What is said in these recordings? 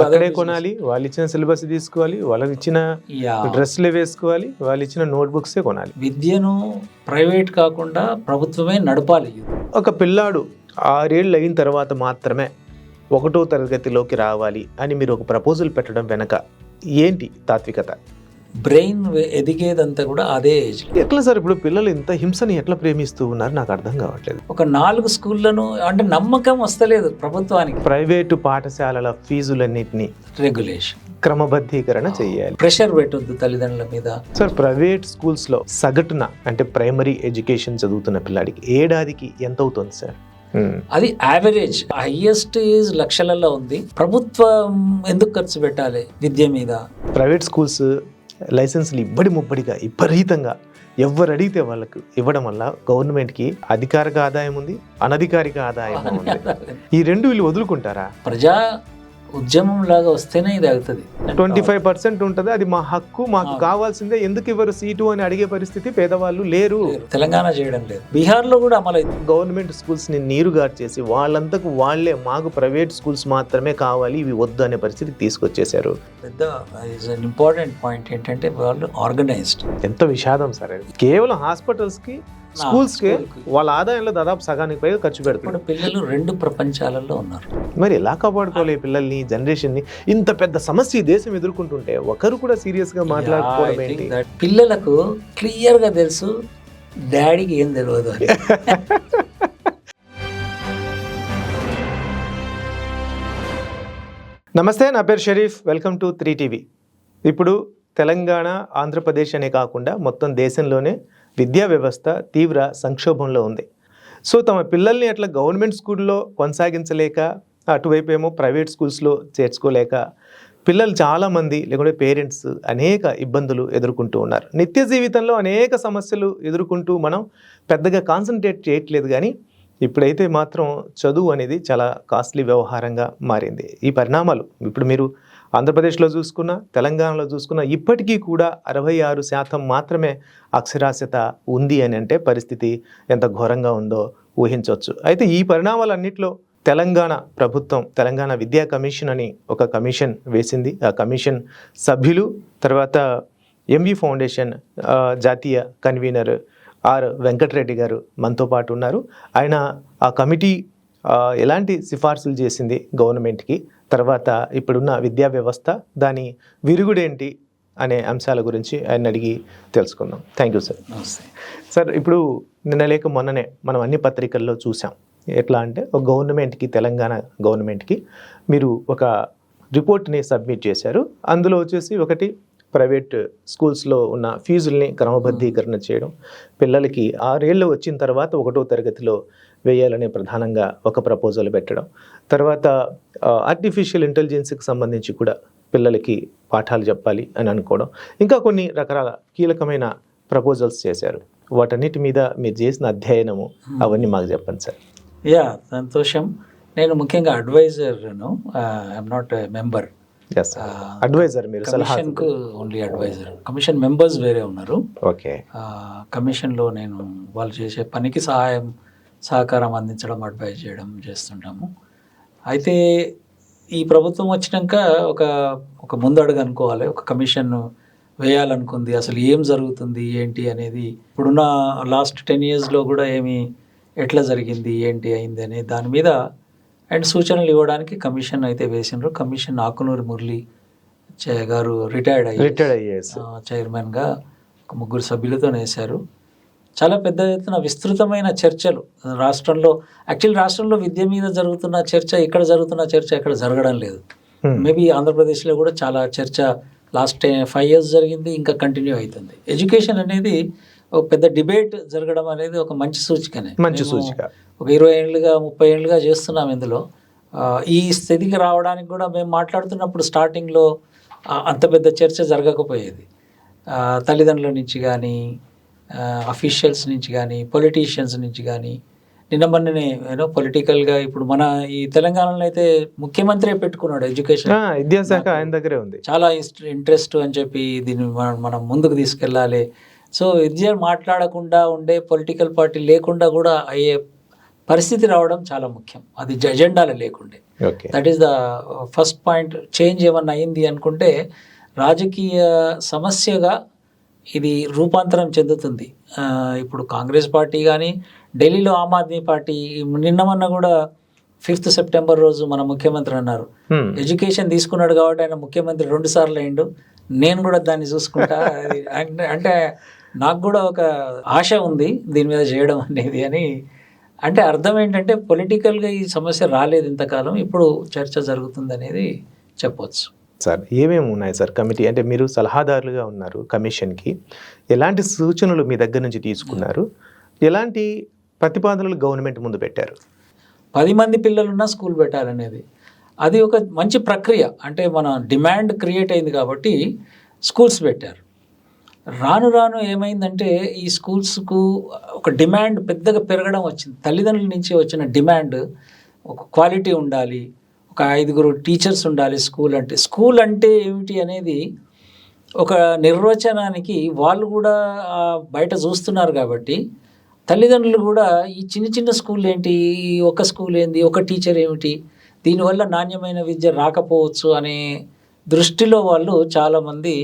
అక్కడే కొనాలి, వాళ్ళు ఇచ్చిన సిలబస్ తీసుకోవాలి, వాళ్ళకి ఇచ్చిన డ్రెస్లే వేసుకోవాలి, వాళ్ళు ఇచ్చిన నోట్బుక్సే కొనాలి. విద్యను ప్రైవేట్ కాకుండా ప్రభుత్వమే నడపాలి. ఒక పిల్లాడు 6 ఏళ్ళు అయిన తర్వాత మాత్రమే 1వ తరగతిలోకి రావాలి అని మీరు ఒక ప్రపోజల్ పెట్టడం వెనక ఏంటి తాత్వికత? బ్రెయిన్ ఎదిగేదంతా కూడా అదే ఏజ్. ఎట్లా సార్ ఇప్పుడు పిల్లలు ఇంత హింసని ఎట్లా ప్రేమిస్తూ ఉన్నారు నాకు అర్థం కావట్లేదు. ఒక 4 స్కూళ్ళను అంటే నమ్మకం వస్తలేదు ప్రభుత్వానికి. ప్రైవేటు పాఠశాలల ఫీజులన్నింటినీ రెగ్యులేషన్ క్రమబద్ధీకరణ చేయాలి. ప్రెషర్ పెట్టొద్దు తల్లిదండ్రుల మీద. సార్ ప్రైవేట్ స్కూల్స్ లో సగటున అంటే ప్రైమరీ ఎడ్యుకేషన్ చదువుతున్న పిల్లాడికి ఏడాదికి ఎంత అవుతుంది సార్? అది యావరేజ్. హైయెస్ట్ ఈజ్ లక్షలలో ఉంది. ప్రభుత్వం ఎందుకు ఖర్చు పెట్టాలి విద్య మీద? ప్రైవేట్ స్కూల్స్ లైసెన్సులు ముబ్బడిగా విపరీతంగా ఎవరు అడిగితే వాళ్ళకు ఇవ్వడం వల్ల గవర్నమెంట్కి అధికారిక ఆదాయం ఉంది, అనధికారిక ఆదాయం ఉంది. ఈ రెండు వీళ్ళు వదులుకుంటారా? ప్రజా ఉద్యమం లాగా వస్తేనే ఇది అవుతుంది. 25% ఉంటుంది, అది మా హక్కు, మాకు కావాల్సిందే, ఎందుకు ఇవ్వరు సీటు అని అడిగే పరిస్థితి పేదవాళ్ళు లేరు. తెలంగాణ చేయడం లేదు, బీహార్లో కూడా అమలు. గవర్నమెంట్ స్కూల్స్ ని నీరుగారు చేసి వాళ్ళంతకు వాళ్ళే మాకు ప్రైవేట్ స్కూల్స్ మాత్రమే కావాలి, ఇవి వద్దు అనే పరిస్థితికి తీసుకొచ్చేసారు. పెద్ద ఇంపార్టెంట్ పాయింట్ ఏంటంటే వాళ్ళు ఆర్గనైజ్డ్. ఎంత విషాదం సార్. కేవలం హాస్పిటల్స్ కి స్కూల్స్ కి వాళ్ళ ఆదాయంలో దాదాపు సగానికి పైగా ఖర్చు పెడుతున్నారు. పిల్లలు 2 ప్రపంచాలలో ఉన్నారు. మరి ఎలా కాపాడుకోవాలి పిల్లల్ని, జనరేషన్ ని? ఇంత పెద్ద సమస్య దేశం ఎదుర్కొంటుంటే ఒకరు కూడా సీరియస్ గా మాట్లాడుకోవడం ఏంటి? పిల్లలకు క్లియర్ గా తెలుసు డాడీకి ఏం తెలియదు అని. నమస్తే, నా పేరు షరీఫ్. Welcome to 3TV. ఇప్పుడు తెలంగాణ, ఆంధ్రప్రదేశ్ అనే కాకుండా మొత్తం దేశంలోనే విద్యా వ్యవస్థ తీవ్ర సంక్షోభంలో ఉంది. సో తమ పిల్లల్ని అట్లా గవర్నమెంట్ స్కూల్లో కొనసాగించలేక, అటువైపు ఏమో ప్రైవేట్ స్కూల్స్లో చేర్చుకోలేక పిల్లలు చాలామంది లేకుంటే పేరెంట్స్ అనేక ఇబ్బందులు ఎదుర్కొంటూ ఉన్నారు. నిత్య జీవితంలో అనేక సమస్యలు ఎదుర్కొంటూ మనం పెద్దగా కాన్సన్ట్రేట్ చేయట్లేదు, కానీ ఇప్పుడైతే మాత్రం చదువు అనేది చాలా కాస్ట్లీ వ్యవహారంగా మారింది. ఈ పరిణామాలు ఇప్పుడు మీరు ఆంధ్రప్రదేశ్లో చూసుకున్నా, తెలంగాణలో చూసుకున్నా ఇప్పటికీ కూడా 66% మాత్రమే అక్షరాస్యత ఉంది అని అంటే పరిస్థితి ఎంత ఘోరంగా ఉందో ఊహించవచ్చు. అయితే ఈ పరిణామాలన్నింటిలో తెలంగాణ ప్రభుత్వం తెలంగాణ విద్యా కమిషన్ అని ఒక కమిషన్ వేసింది. ఆ కమిషన్ సభ్యులు, తర్వాత ఎంవి ఫౌండేషన్ జాతీయ కన్వీనర్ ఆర్ వెంకటరెడ్డి గారు మనతో పాటు ఉన్నారు. ఆయన ఆ కమిటీ ఎలాంటి సిఫార్సులు చేసింది గవర్నమెంట్కి, తర్వాత ఇప్పుడున్న విద్యా వ్యవస్థ దాని విరుగుడేంటి అనే అంశాల గురించి ఆయన అడిగి తెలుసుకుందాం. Thank you sir. సార్, ఇప్పుడు నిన్న లేక మొన్ననే మనం అన్ని పత్రికల్లో చూసాం. ఎట్లా అంటే ఒక గవర్నమెంట్కి, తెలంగాణ గవర్నమెంట్కి మీరు ఒక రిపోర్ట్ని సబ్మిట్ చేశారు. అందులో వచ్చేసి ఒకటి ప్రైవేట్ స్కూల్స్లో ఉన్న ఫీజుల్ని క్రమబద్ధీకరణ చేయడం, పిల్లలకి 6 ఏళ్ళు వచ్చిన తర్వాత 1వ తరగతిలో వేయాలనే ప్రధానంగా ఒక ప్రపోజల్ పెట్టడం, తర్వాత ఆర్టిఫిషియల్ ఇంటెలిజెన్స్కి సంబంధించి కూడా పిల్లలకి పాఠాలు చెప్పాలి అని అనుకోవడం, ఇంకా కొన్ని రకరకాల కీలకమైన ప్రపోజల్స్ చేశారు. వాటన్నిటి మీద మీరు చేసిన అధ్యయనము అవన్నీ మాకు చెప్పండి సార్. యా, సంతోషం. నేను ముఖ్యంగా అడ్వైజర్ను, ఐఎమ్ నాట్ మెంబర్. అడ్వైజర్, మీరు కమిషన్కు ఓన్లీ అడ్వైజర్. కమిషన్ మెంబర్స్ వేరే ఉన్నారు. ఓకే. కమిషన్లో నేను వాళ్ళు చేసే పనికి సహకారం అందించడం, అడ్వైజ్ చేయడం చేస్తుంటాము. అయితే ఈ ప్రభుత్వం వచ్చినాక ఒక ముందడుగు అనుకోవాలి. ఒక కమిషన్ వేయాలనుకుంది. అసలు ఏం జరుగుతుంది ఏంటి అనేది ఇప్పుడున్న లాస్ట్ 10 yearsలో కూడా ఎట్లా జరిగింది ఏంటి అయింది అనే దాని మీద అండ్ సూచనలు ఇవ్వడానికి కమిషన్ అయితే వేసినారు. కమిషన్ ఆకునూరి మురళి గారు రిటైర్డ్ అయ్యారు చైర్మన్గా. ఒక 3 సభ్యులతో వేశారు. చాలా పెద్ద ఎత్తున విస్తృతమైన చర్చలు రాష్ట్రంలో. రాష్ట్రంలో విద్య మీద జరుగుతున్న చర్చ, ఇక్కడ జరుగుతున్న చర్చ ఎక్కడ జరగడం లేదు. మేబీ ఆంధ్రప్రదేశ్లో కూడా చాలా చర్చ లాస్ట్ 5 years జరిగింది, ఇంకా కంటిన్యూ అవుతుంది. ఎడ్యుకేషన్ అనేది ఒక పెద్ద డిబేట్ జరగడం అనేది ఒక మంచి సూచికనే. ఒక 20 ఏళ్ళుగా 30 ఏళ్ళుగా చేస్తున్నాం ఇందులో. ఈ స్థితికి రావడానికి కూడా మేము మాట్లాడుతున్నప్పుడు స్టార్టింగ్లో అంత పెద్ద చర్చ జరగకపోయేది. తల్లిదండ్రుల నుంచి కానీ, అఫీషియల్స్ నుంచి కానీ, పొలిటీషియన్స్ నుంచి కానీ. నిన్న మొన్ననే పొలిటికల్గా ఇప్పుడు మన ఈ తెలంగాణలో అయితే ముఖ్యమంత్రి పెట్టుకున్నాడు ఎడ్యుకేషన్, విద్యాశాఖ ఆయన దగ్గరే ఉంది. చాలా ఇంట్రెస్ట్ అని చెప్పి దీన్ని మనం ముందుకు తీసుకెళ్ళాలి. సో విద్య మాట్లాడకుండా ఉండే పొలిటికల్ పార్టీ లేకుండా కూడా అయ్యే పరిస్థితి రావడం చాలా ముఖ్యం. అది ఎజెండాలో లేకుండే. Okay. That is the first point. Change ఏమన్నా అయింది అనుకుంటే రాజకీయ సమస్యగా ఇది రూపాంతరం చెందుతుంది. ఇప్పుడు కాంగ్రెస్ పార్టీ కానీ, ఢిల్లీలో ఆమ్ ఆద్మీ పార్టీ నిన్న కూడా 5th సెప్టెంబర్ రోజు మన ముఖ్యమంత్రి అన్నారు, ఎడ్యుకేషన్ తీసుకున్నాడు కాబట్టి ఆయన ముఖ్యమంత్రి 2 సార్లు అయిండు, నేను కూడా దాన్ని చూసుకుంటా. అంటే నాకు కూడా ఒక ఆశ ఉంది దీని మీద చేయడం అనేది అని. అంటే అర్థం ఏంటంటే పొలిటికల్గా ఈ సమస్య రాలేదు ఇంతకాలం, ఇప్పుడు చర్చ జరుగుతుంది అనేది చెప్పవచ్చు. సార్ ఏమేమి ఉన్నాయి సార్ కమిటీ, అంటే మీరు సలహాదారులుగా ఉన్నారు కమిషన్కి, ఎలాంటి సూచనలు మీ దగ్గర నుంచి తీసుకున్నారు, ఎలాంటి ప్రతిపాదనలు గవర్నమెంట్ ముందు పెట్టారు? 10 మంది పిల్లలున్న స్కూల్ పెట్టాలనేది అది ఒక మంచి ప్రక్రియ. అంటే మన డిమాండ్ క్రియేట్ అయింది కాబట్టి స్కూల్స్ పెట్టారు. రాను రాను ఏమైందంటే ఈ స్కూల్స్కు ఒక డిమాండ్ పెద్దగా పెరగడం వచ్చింది. తల్లిదండ్రుల నుంచి వచ్చిన డిమాండ్, ఒక క్వాలిటీ ఉండాలి, ఒక 5 టీచర్స్ ఉండాలి. స్కూల్ అంటే ఏమిటి అనేది ఒక నిర్వచనానికి వాళ్ళు కూడా బయట చూస్తున్నారు కాబట్టి తల్లిదండ్రులు కూడా ఈ చిన్న చిన్న స్కూల్ ఏంటి, ఈ ఒక స్కూల్ ఏంటి, ఒక టీచర్ ఏమిటి, దీనివల్ల నాణ్యమైన విద్య రాకపోవచ్చు అనే దృష్టిలో వాళ్ళు చాలామంది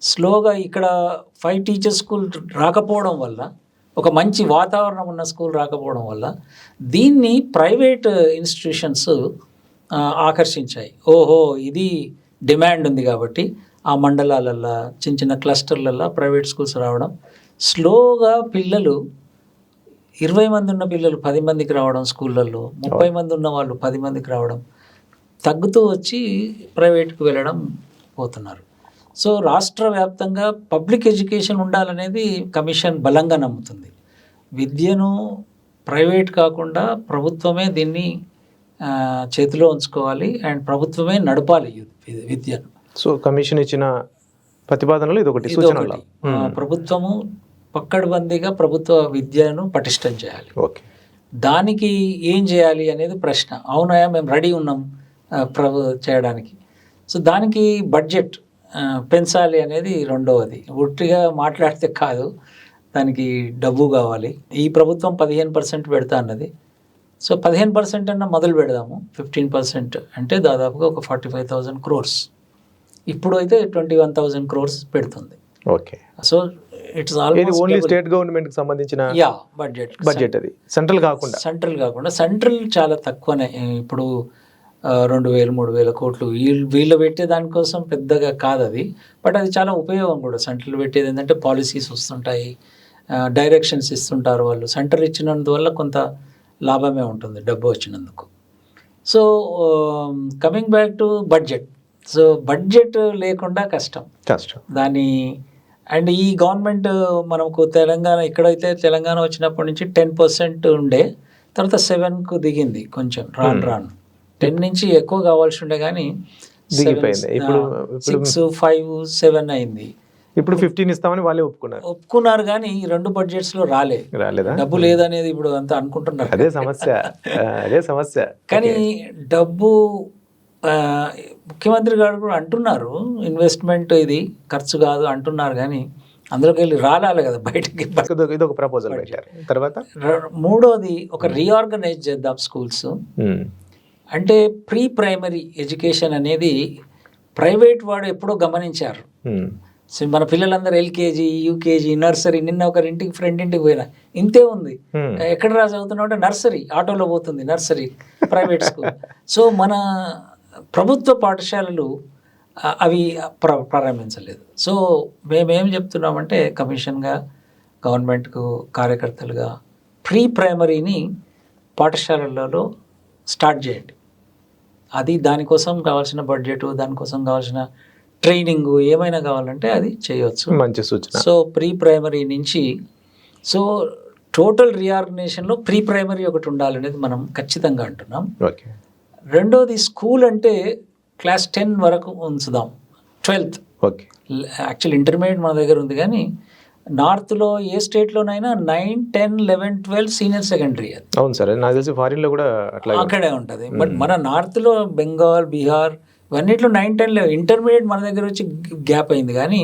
స్లోగా ఇక్కడ 5 టీచర్ స్కూల్ రాకపోవడం వల్ల, ఒక మంచి వాతావరణం ఉన్న స్కూల్ రాకపోవడం వల్ల దీన్ని ప్రైవేట్ ఇన్స్టిట్యూషన్స్ ఆకర్షించాయి. ఓహో ఇది డిమాండ్ ఉంది కాబట్టి ఆ మండలాలల్లో చిన్న చిన్న క్లస్టర్లల్లో ప్రైవేట్ స్కూల్స్ రావడం, స్లోగా పిల్లలు 20 మంది ఉన్న పిల్లలు 10 మందికి రావడం, స్కూళ్ళల్లో 30 మంది ఉన్న వాళ్ళు 10 మందికి రావడం, తగ్గుతూ వచ్చి ప్రైవేట్కి వెళ్ళడం పోతున్నారు. సో రాష్ట్ర వ్యాప్తంగా పబ్లిక్ ఎడ్యుకేషన్ ఉండాలనేది కమిషన్ బలంగా నమ్ముతుంది. విద్యను ప్రైవేట్ కాకుండా ప్రభుత్వమే దీన్ని చేతిలో ఉంచుకోవాలి అండ్ ప్రభుత్వమే నడపాలి విద్యను. సో కమిషన్ ఇచ్చిన ప్రతిపాదనలు ఇదొకటి. ప్రభుత్వము పక్కడబందీగా ప్రభుత్వ విద్యను పటిష్టం చేయాలి. ఓకే. దానికి ఏం చేయాలి అనేది ప్రశ్న. అవునాయా మేము రెడీ ఉన్నాం చేయడానికి. సో దానికి బడ్జెట్ పెంచాలి అనేది రెండవది. ఒట్టిగా మాట్లాడితే కాదు, దానికి డబ్బు కావాలి. ఈ ప్రభుత్వం 15% పెడతా అన్నది. సో 15% అన్న మొదలు పెడదాము. 15% అంటే దాదాపుగా ఒక 45,000 crores. ఇప్పుడు అయితే 21,000 crores పెడుతుంది. Okay. So it's almost only state government కి సంబంధించిన బడ్జెట్ అది, సెంట్రల్ కాకుండా. సెంట్రల్ చాలా తక్కువనే. ఇప్పుడు 2,000-3,000 కోట్లు వీళ్ళు పెట్టే దానికోసం పెద్దగా కాదు అది, బట్ అది చాలా ఉపయోగం కూడా. సెంట్రల్ పెట్టేది ఏంటంటే పాలసీస్ వస్తుంటాయి, డైరెక్షన్స్ ఇస్తుంటారు వాళ్ళు. సెంటర్ ఇచ్చినందువల్ల కొంత లాభమే ఉంటుంది డబ్బు వచ్చినందుకు. So coming back to budget. So budget లేకుండా కష్టం దాని. అండ్ ఈ గవర్నమెంట్ మనకు ఇక్కడైతే తెలంగాణ వచ్చినప్పటి నుంచి 10% ఉండే, తర్వాత 7కు దిగింది కొంచెం రాను 10 నుంచి ఎక్కువ కావాల్సి ఉండే కానీ 6, 5, 7 అయింది. ఇప్పుడు 15 ఇస్తామని వాళ్ళే ఒప్పుకున్నారు కానీ ఈ 2 బడ్జెట్స్లో రాలేదా డబ్బు లేదనేది ఇప్పుడు అంతా అనుకుంటున్నారు. అదే సమస్య. కానీ డబ్బు ముఖ్యమంత్రి గారు కూడా అంటున్నారు ఇన్వెస్ట్మెంట్ ఇది ఖర్చు కాదు అంటున్నారు, కానీ అందులోకి వెళ్ళి రాలాలి కదా బయటకి. ఇది ఒక ప్రపోజల్ పెట్టారు. తర్వాత మూడోది ఒక రీఆర్గనైజ్ చేద్దాం స్కూల్స్. అంటే ప్రీ ప్రైమరీ ఎడ్యుకేషన్ అనేది ప్రైవేట్ వాడు ఎప్పుడో గమనించారు. సో మన పిల్లలందరూ LKG, UKG, నర్సరీ. నిన్న ఫ్రెండ్ ఇంటికి పోయినా ఇంతే ఉంది. ఎక్కడ చదువుతున్నావు అంటే నర్సరీ, ఆటోలో పోతుంది నర్సరీ, ప్రైవేట్ స్కూల్. సో మన ప్రభుత్వ పాఠశాలలు అవి ప్రారంభించలేదు. సో మేమేం చెప్తున్నామంటే కమిషన్గా, గవర్నమెంట్కు కార్యకర్తలుగా ప్రీ ప్రైమరీని పాఠశాలలలో స్టార్ట్ చేయండి. అది దానికోసం కావాల్సిన బడ్జెట్, దానికోసం కావాల్సిన ట్రైనింగ్ ఏమైనా కావాలంటే అది చేయవచ్చు. మంచి సూచన. సో ప్రీ ప్రైమరీ నుంచి టోటల్ రీఆర్గనైజేషన్లో ప్రీ ప్రైమరీ ఒకటి ఉండాలనేది మనం ఖచ్చితంగా అంటున్నాం. ఓకే. రెండోది స్కూల్ అంటే క్లాస్ 10 వరకు ఉంచుదాం, 12th. ఓకే. యాక్చువల్ ఇంటర్మీడియట్ మన దగ్గర ఉంది, కానీ నార్త్లో ఏ స్టేట్లోనైనా 9, 10, 11, 12 సీనియర్ సెకండరీ. అది అవును సార్, నాకు తెలిసి ఫారిన్లో కూడా అక్కడే ఉంటుంది. బట్ మన నార్త్లో బెంగాల్, బీహార్ ఇవన్నిట్లో 9, 10, 11 ఇంటర్మీడియట్ మన దగ్గర వచ్చి గ్యాప్ అయింది. కానీ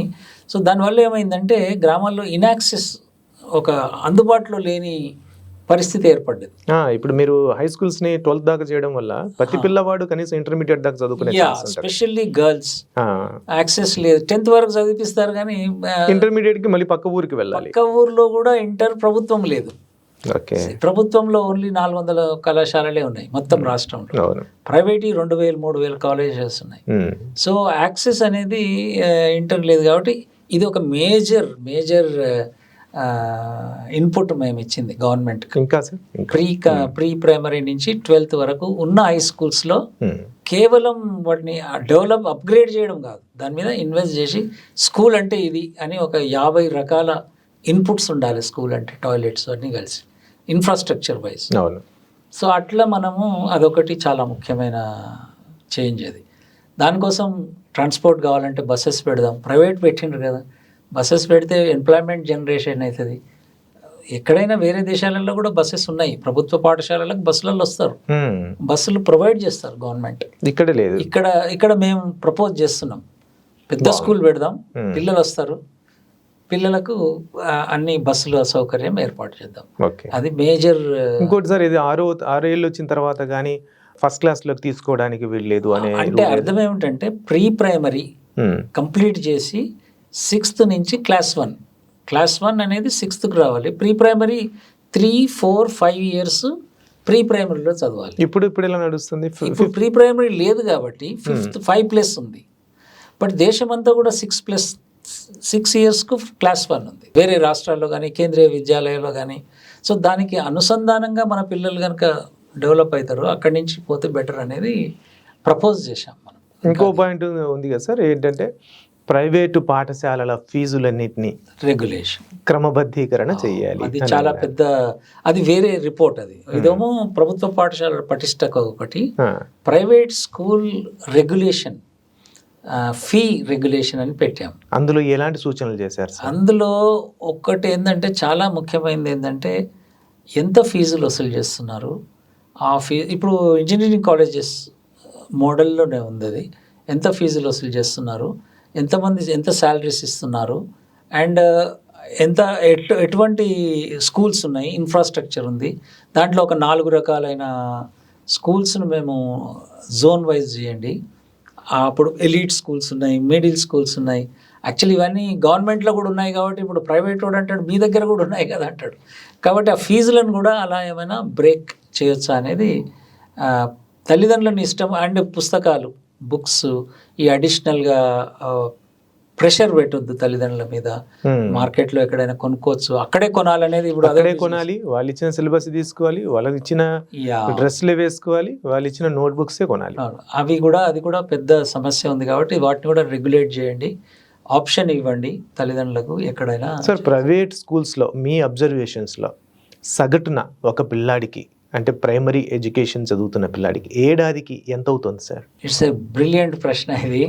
సో దానివల్ల ఏమైందంటే గ్రామాల్లో ఇన్యాక్సెస్, ఒక అందుబాటులో లేని పరిస్థితి ఏర్పడ్డది. ఇప్పుడు మీరు హై స్కూల్స్ ని 12th దాకా చేయడం వల్ల ప్రతి పిల్లవాడు కనీసం ఇంటర్మీడియట్ దాకా చదువుకునే ఛాన్స్ ఉంటుంది. ఎస్పెషల్లీ గర్ల్స్ యాక్సెస్ లేదు. 10th వరకు చదివిపిస్తారు కానీ ఇంటర్మీడియట్ కి మళ్ళీ పక్క ఊరికి వెళ్ళాలి. పక్క ఊర్లో కూడా ఇంటర్ ప్రభుత్వం లేదు. ఓకే, ప్రభుత్వంలో ఓన్లీ 400 కళాశాలలే ఉన్నాయి మొత్తం రాష్ట్రంలో. అవును, ప్రైవేట్ 2000-3000 కాలేజెస్ ఉన్నాయి. సో యాక్సెస్ అనేది ఇంటర్ లేదు కాబట్టి ఇది ఒక మేజర్ ఇన్పుట్ మేము ఇచ్చింది గవర్నమెంట్. ఇంకా సార్ ప్రీ ప్రైమరీ నుంచి 12th వరకు ఉన్న హై స్కూల్స్లో కేవలం వాటిని అప్గ్రేడ్ చేయడం కాదు, దాని మీద ఇన్వెస్ట్ చేసి స్కూల్ అంటే ఇది అని ఒక 50 రకాల ఇన్పుట్స్ ఉండాలి. స్కూల్ అంటే టాయిలెట్స్ అన్నీ కలిసి ఇన్ఫ్రాస్ట్రక్చర్ వైజ్. అవును. సో అట్లా మనము అదొకటి చాలా ముఖ్యమైన చేంజ్ అది. దానికోసం ట్రాన్స్పోర్ట్ కావాలంటే బస్సెస్ పెడదాం. ప్రైవేట్ పెట్టిండ్రు కదా, బస్సెస్ పెడితే ఎంప్లాయ్మెంట్ జనరేషన్ అవుతుంది. ఎక్కడైనా వేరే దేశాలలో కూడా బస్సెస్ ఉన్నాయి. ప్రభుత్వ పాఠశాలలకు బస్సులలో వస్తారు, బస్సులు ప్రొవైడ్ చేస్తారు గవర్నమెంట్. ఇక్కడ లేదు. ఇక్కడ మేము ప్రపోజ్ చేస్తున్నాం, పెద్ద స్కూల్ పెడదాం, పిల్లలు వస్తారు, పిల్లలకు అన్ని బస్సుల సౌకర్యం ఏర్పాటు చేద్దాం. అది మేజర్. ఇంకోటి సార్, ఇది 6 ఏళ్ళు వచ్చిన తర్వాత కానీ ఫస్ట్ క్లాస్లోకి తీసుకోవడానికి వీల్లేదు అనే అంటే అర్థం ఏమిటంటే ప్రీ ప్రైమరీ కంప్లీట్ చేసి 6th నుంచి క్లాస్ 1 అనేది 6th రావాలి. ప్రీ ప్రైమరీ 3, 4, 5 years ప్రీ ప్రైమరీలో చదవాలి. ఇప్పుడు ఎలా నడుస్తుంది? ఇప్పుడు ప్రీ ప్రైమరీ లేదు కాబట్టి 5+ ఉంది. బట్ దేశమంతా కూడా 6 yearsకు క్లాస్ 1 ఉంది, వేరే రాష్ట్రాల్లో కానీ కేంద్రీయ విద్యాలయాల్లో కానీ. సో దానికి అనుసంధానంగా మన పిల్లలు కనుక డెవలప్ అవుతారు, అక్కడి నుంచి పోతే బెటర్ అనేది ప్రపోజ్ చేశాం మనం. ఇంకో పాయింట్ ఉంది కదా సార్, ఏంటంటే ప్రైవేటు పాఠశాలల ఫీజులన్నింటినీ రెగ్యులేషన్ క్రమబద్ధీకరణ చేయాలి. అది చాలా పెద్ద, అది వేరే రిపోర్ట్. అది ఇదేమో ప్రభుత్వ పాఠశాలల పటిష్టక ఒకటి, private school regulation, fee regulation అని పెట్టాం. అందులో ఎలాంటి సూచనలు చేశారు? అందులో ఒక్కటి ఏంటంటే చాలా ముఖ్యమైనది ఏంటంటే ఎంత ఫీజులు వసూలు చేస్తున్నారు. ఆ ఇప్పుడు ఇంజనీరింగ్ కాలేజెస్ మోడల్లోనే ఉంది అది. ఎంత ఫీజులు వసూలు చేస్తున్నారు, ఎంత శాలరీస్ ఇస్తున్నారు, అండ్ ఎటువంటి స్కూల్స్ ఉన్నాయి, ఇన్ఫ్రాస్ట్రక్చర్ ఉంది. దాంట్లో ఒక 4 రకాలైన స్కూల్స్ను మేము జోన్ వైజ్ చేయండి. అప్పుడు ఎలీట్ స్కూల్స్ ఉన్నాయి, మిడిల్ స్కూల్స్ ఉన్నాయి. యాక్చువల్లీ ఇవన్నీ గవర్నమెంట్లో కూడా ఉన్నాయి కాబట్టి ఇప్పుడు ప్రైవేట్ వాడు అంటాడు మీ దగ్గర కూడా ఉన్నాయి కదా అంటాడు. కాబట్టి ఆ ఫీజులను కూడా అలా ఏమైనా బ్రేక్ చేయొచ్చా అనేది తల్లిదండ్రులను ఇష్టం. అండ్ పుస్తకాలు, బుక్స్, ఈ అడిషనల్గా ప్రెషర్ పెట్టొద్దు తల్లిదండ్రుల మీద. మార్కెట్లో ఎక్కడైనా కొనుక్కోవచ్చు, అక్కడే కొనాలనేది. ఇప్పుడు అక్కడే కొనాలి, వాళ్ళు ఇచ్చిన సిలబస్ తీసుకోవాలి, వాళ్ళకి ఇచ్చిన డ్రెస్లే వేసుకోవాలి, వాళ్ళు ఇచ్చిన నోట్బుక్సే కొనాలి. అది కూడా పెద్ద సమస్య ఉంది కాబట్టి వాటిని కూడా రెగ్యులేట్ చేయండి, ఆప్షన్ ఇవ్వండి తల్లిదండ్రులకు ఎక్కడైనా. సార్, ప్రైవేట్ స్కూల్స్లో మీ అబ్జర్వేషన్స్లో సగటున ఒక పిల్లాడికి, అంటే ప్రైమరీ ఎడ్యుకేషన్ చదువుతున్న పిల్లాడికి ఏడాదికి ఎంత అవుతుంది సార్? ఇట్స్ ఏ బ్రిలియంట్ ప్రశ్న ఇది.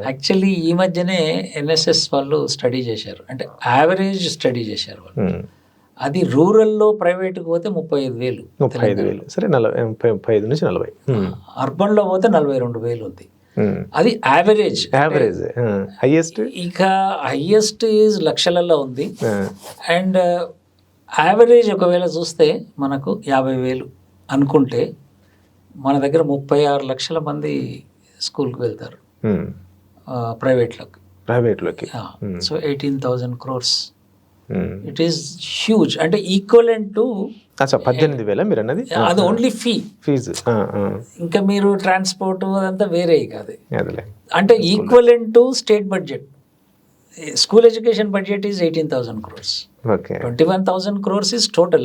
యాక్చువల్లీ ఈ మధ్యనే NSS వాళ్ళు స్టడీ చేశారు, అంటే యావరేజ్ స్టడీ చేశారు వాళ్ళు. అది రూరల్లో ప్రైవేట్కి పోతే 35,000. సరే, 35 నుంచి 40. అర్బన్లో పోతే 42,000 ఉంది. అది యావరేజ్. హైయెస్ట్ ఈజ్ లక్షలలో ఉంది. అండ్ యావరేజ్ ఒకవేళ చూస్తే మనకు 50,000 అనుకుంటే మన దగ్గర 36 లక్షల మంది స్కూల్కి వెళ్తారు ప్రైవేట్లోకి. So 18,000 crores. It is huge. అంటే ఈక్వలెంట్ టు 18,000 మీరు అన్నది, అది ఓన్లీ ఫీజు. ఇంకా మీరు ట్రాన్స్పోర్ట్ అదంతా వేరే కాదు. అంటే equivalent to state budget. School education budget is 18,000 crores. 21,000 crores is total,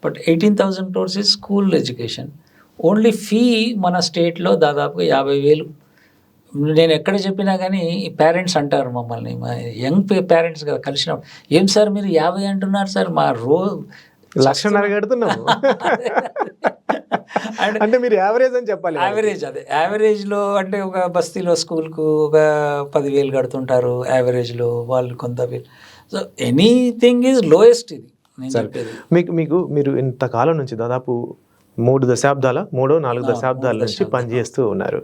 but 18,000 crores is school education. Only fee మన స్టేట్లో దాదాపుగా 50,000. నేను ఎక్కడ చెప్పినా కానీ పేరెంట్స్ అంటారు మమ్మల్ని, మా యంగ్ పేరెంట్స్ కదా కలిసినప్పుడు, ఏం సార్ మీరు 50 అంటున్నారు సార్, మా లక్షన్నర కడుతున్నాము అంటే మీరు యావరేజ్ అని చెప్పాలి. యావరేజ్ అదే యావరేజ్లో, అంటే ఒక బస్తీలో స్కూల్కు ఒక 10,000 కడుతుంటారు యావరేజ్లో వాళ్ళు కొంత. సో ఎనీథింగ్ ఈజ్ లోయెస్ట్ ఇది నేను చెప్పేది. మీరు ఇంతకాలం నుంచి దాదాపు మూడో 4 దశాబ్దాల నుంచి పనిచేస్తూ ఉన్నారు.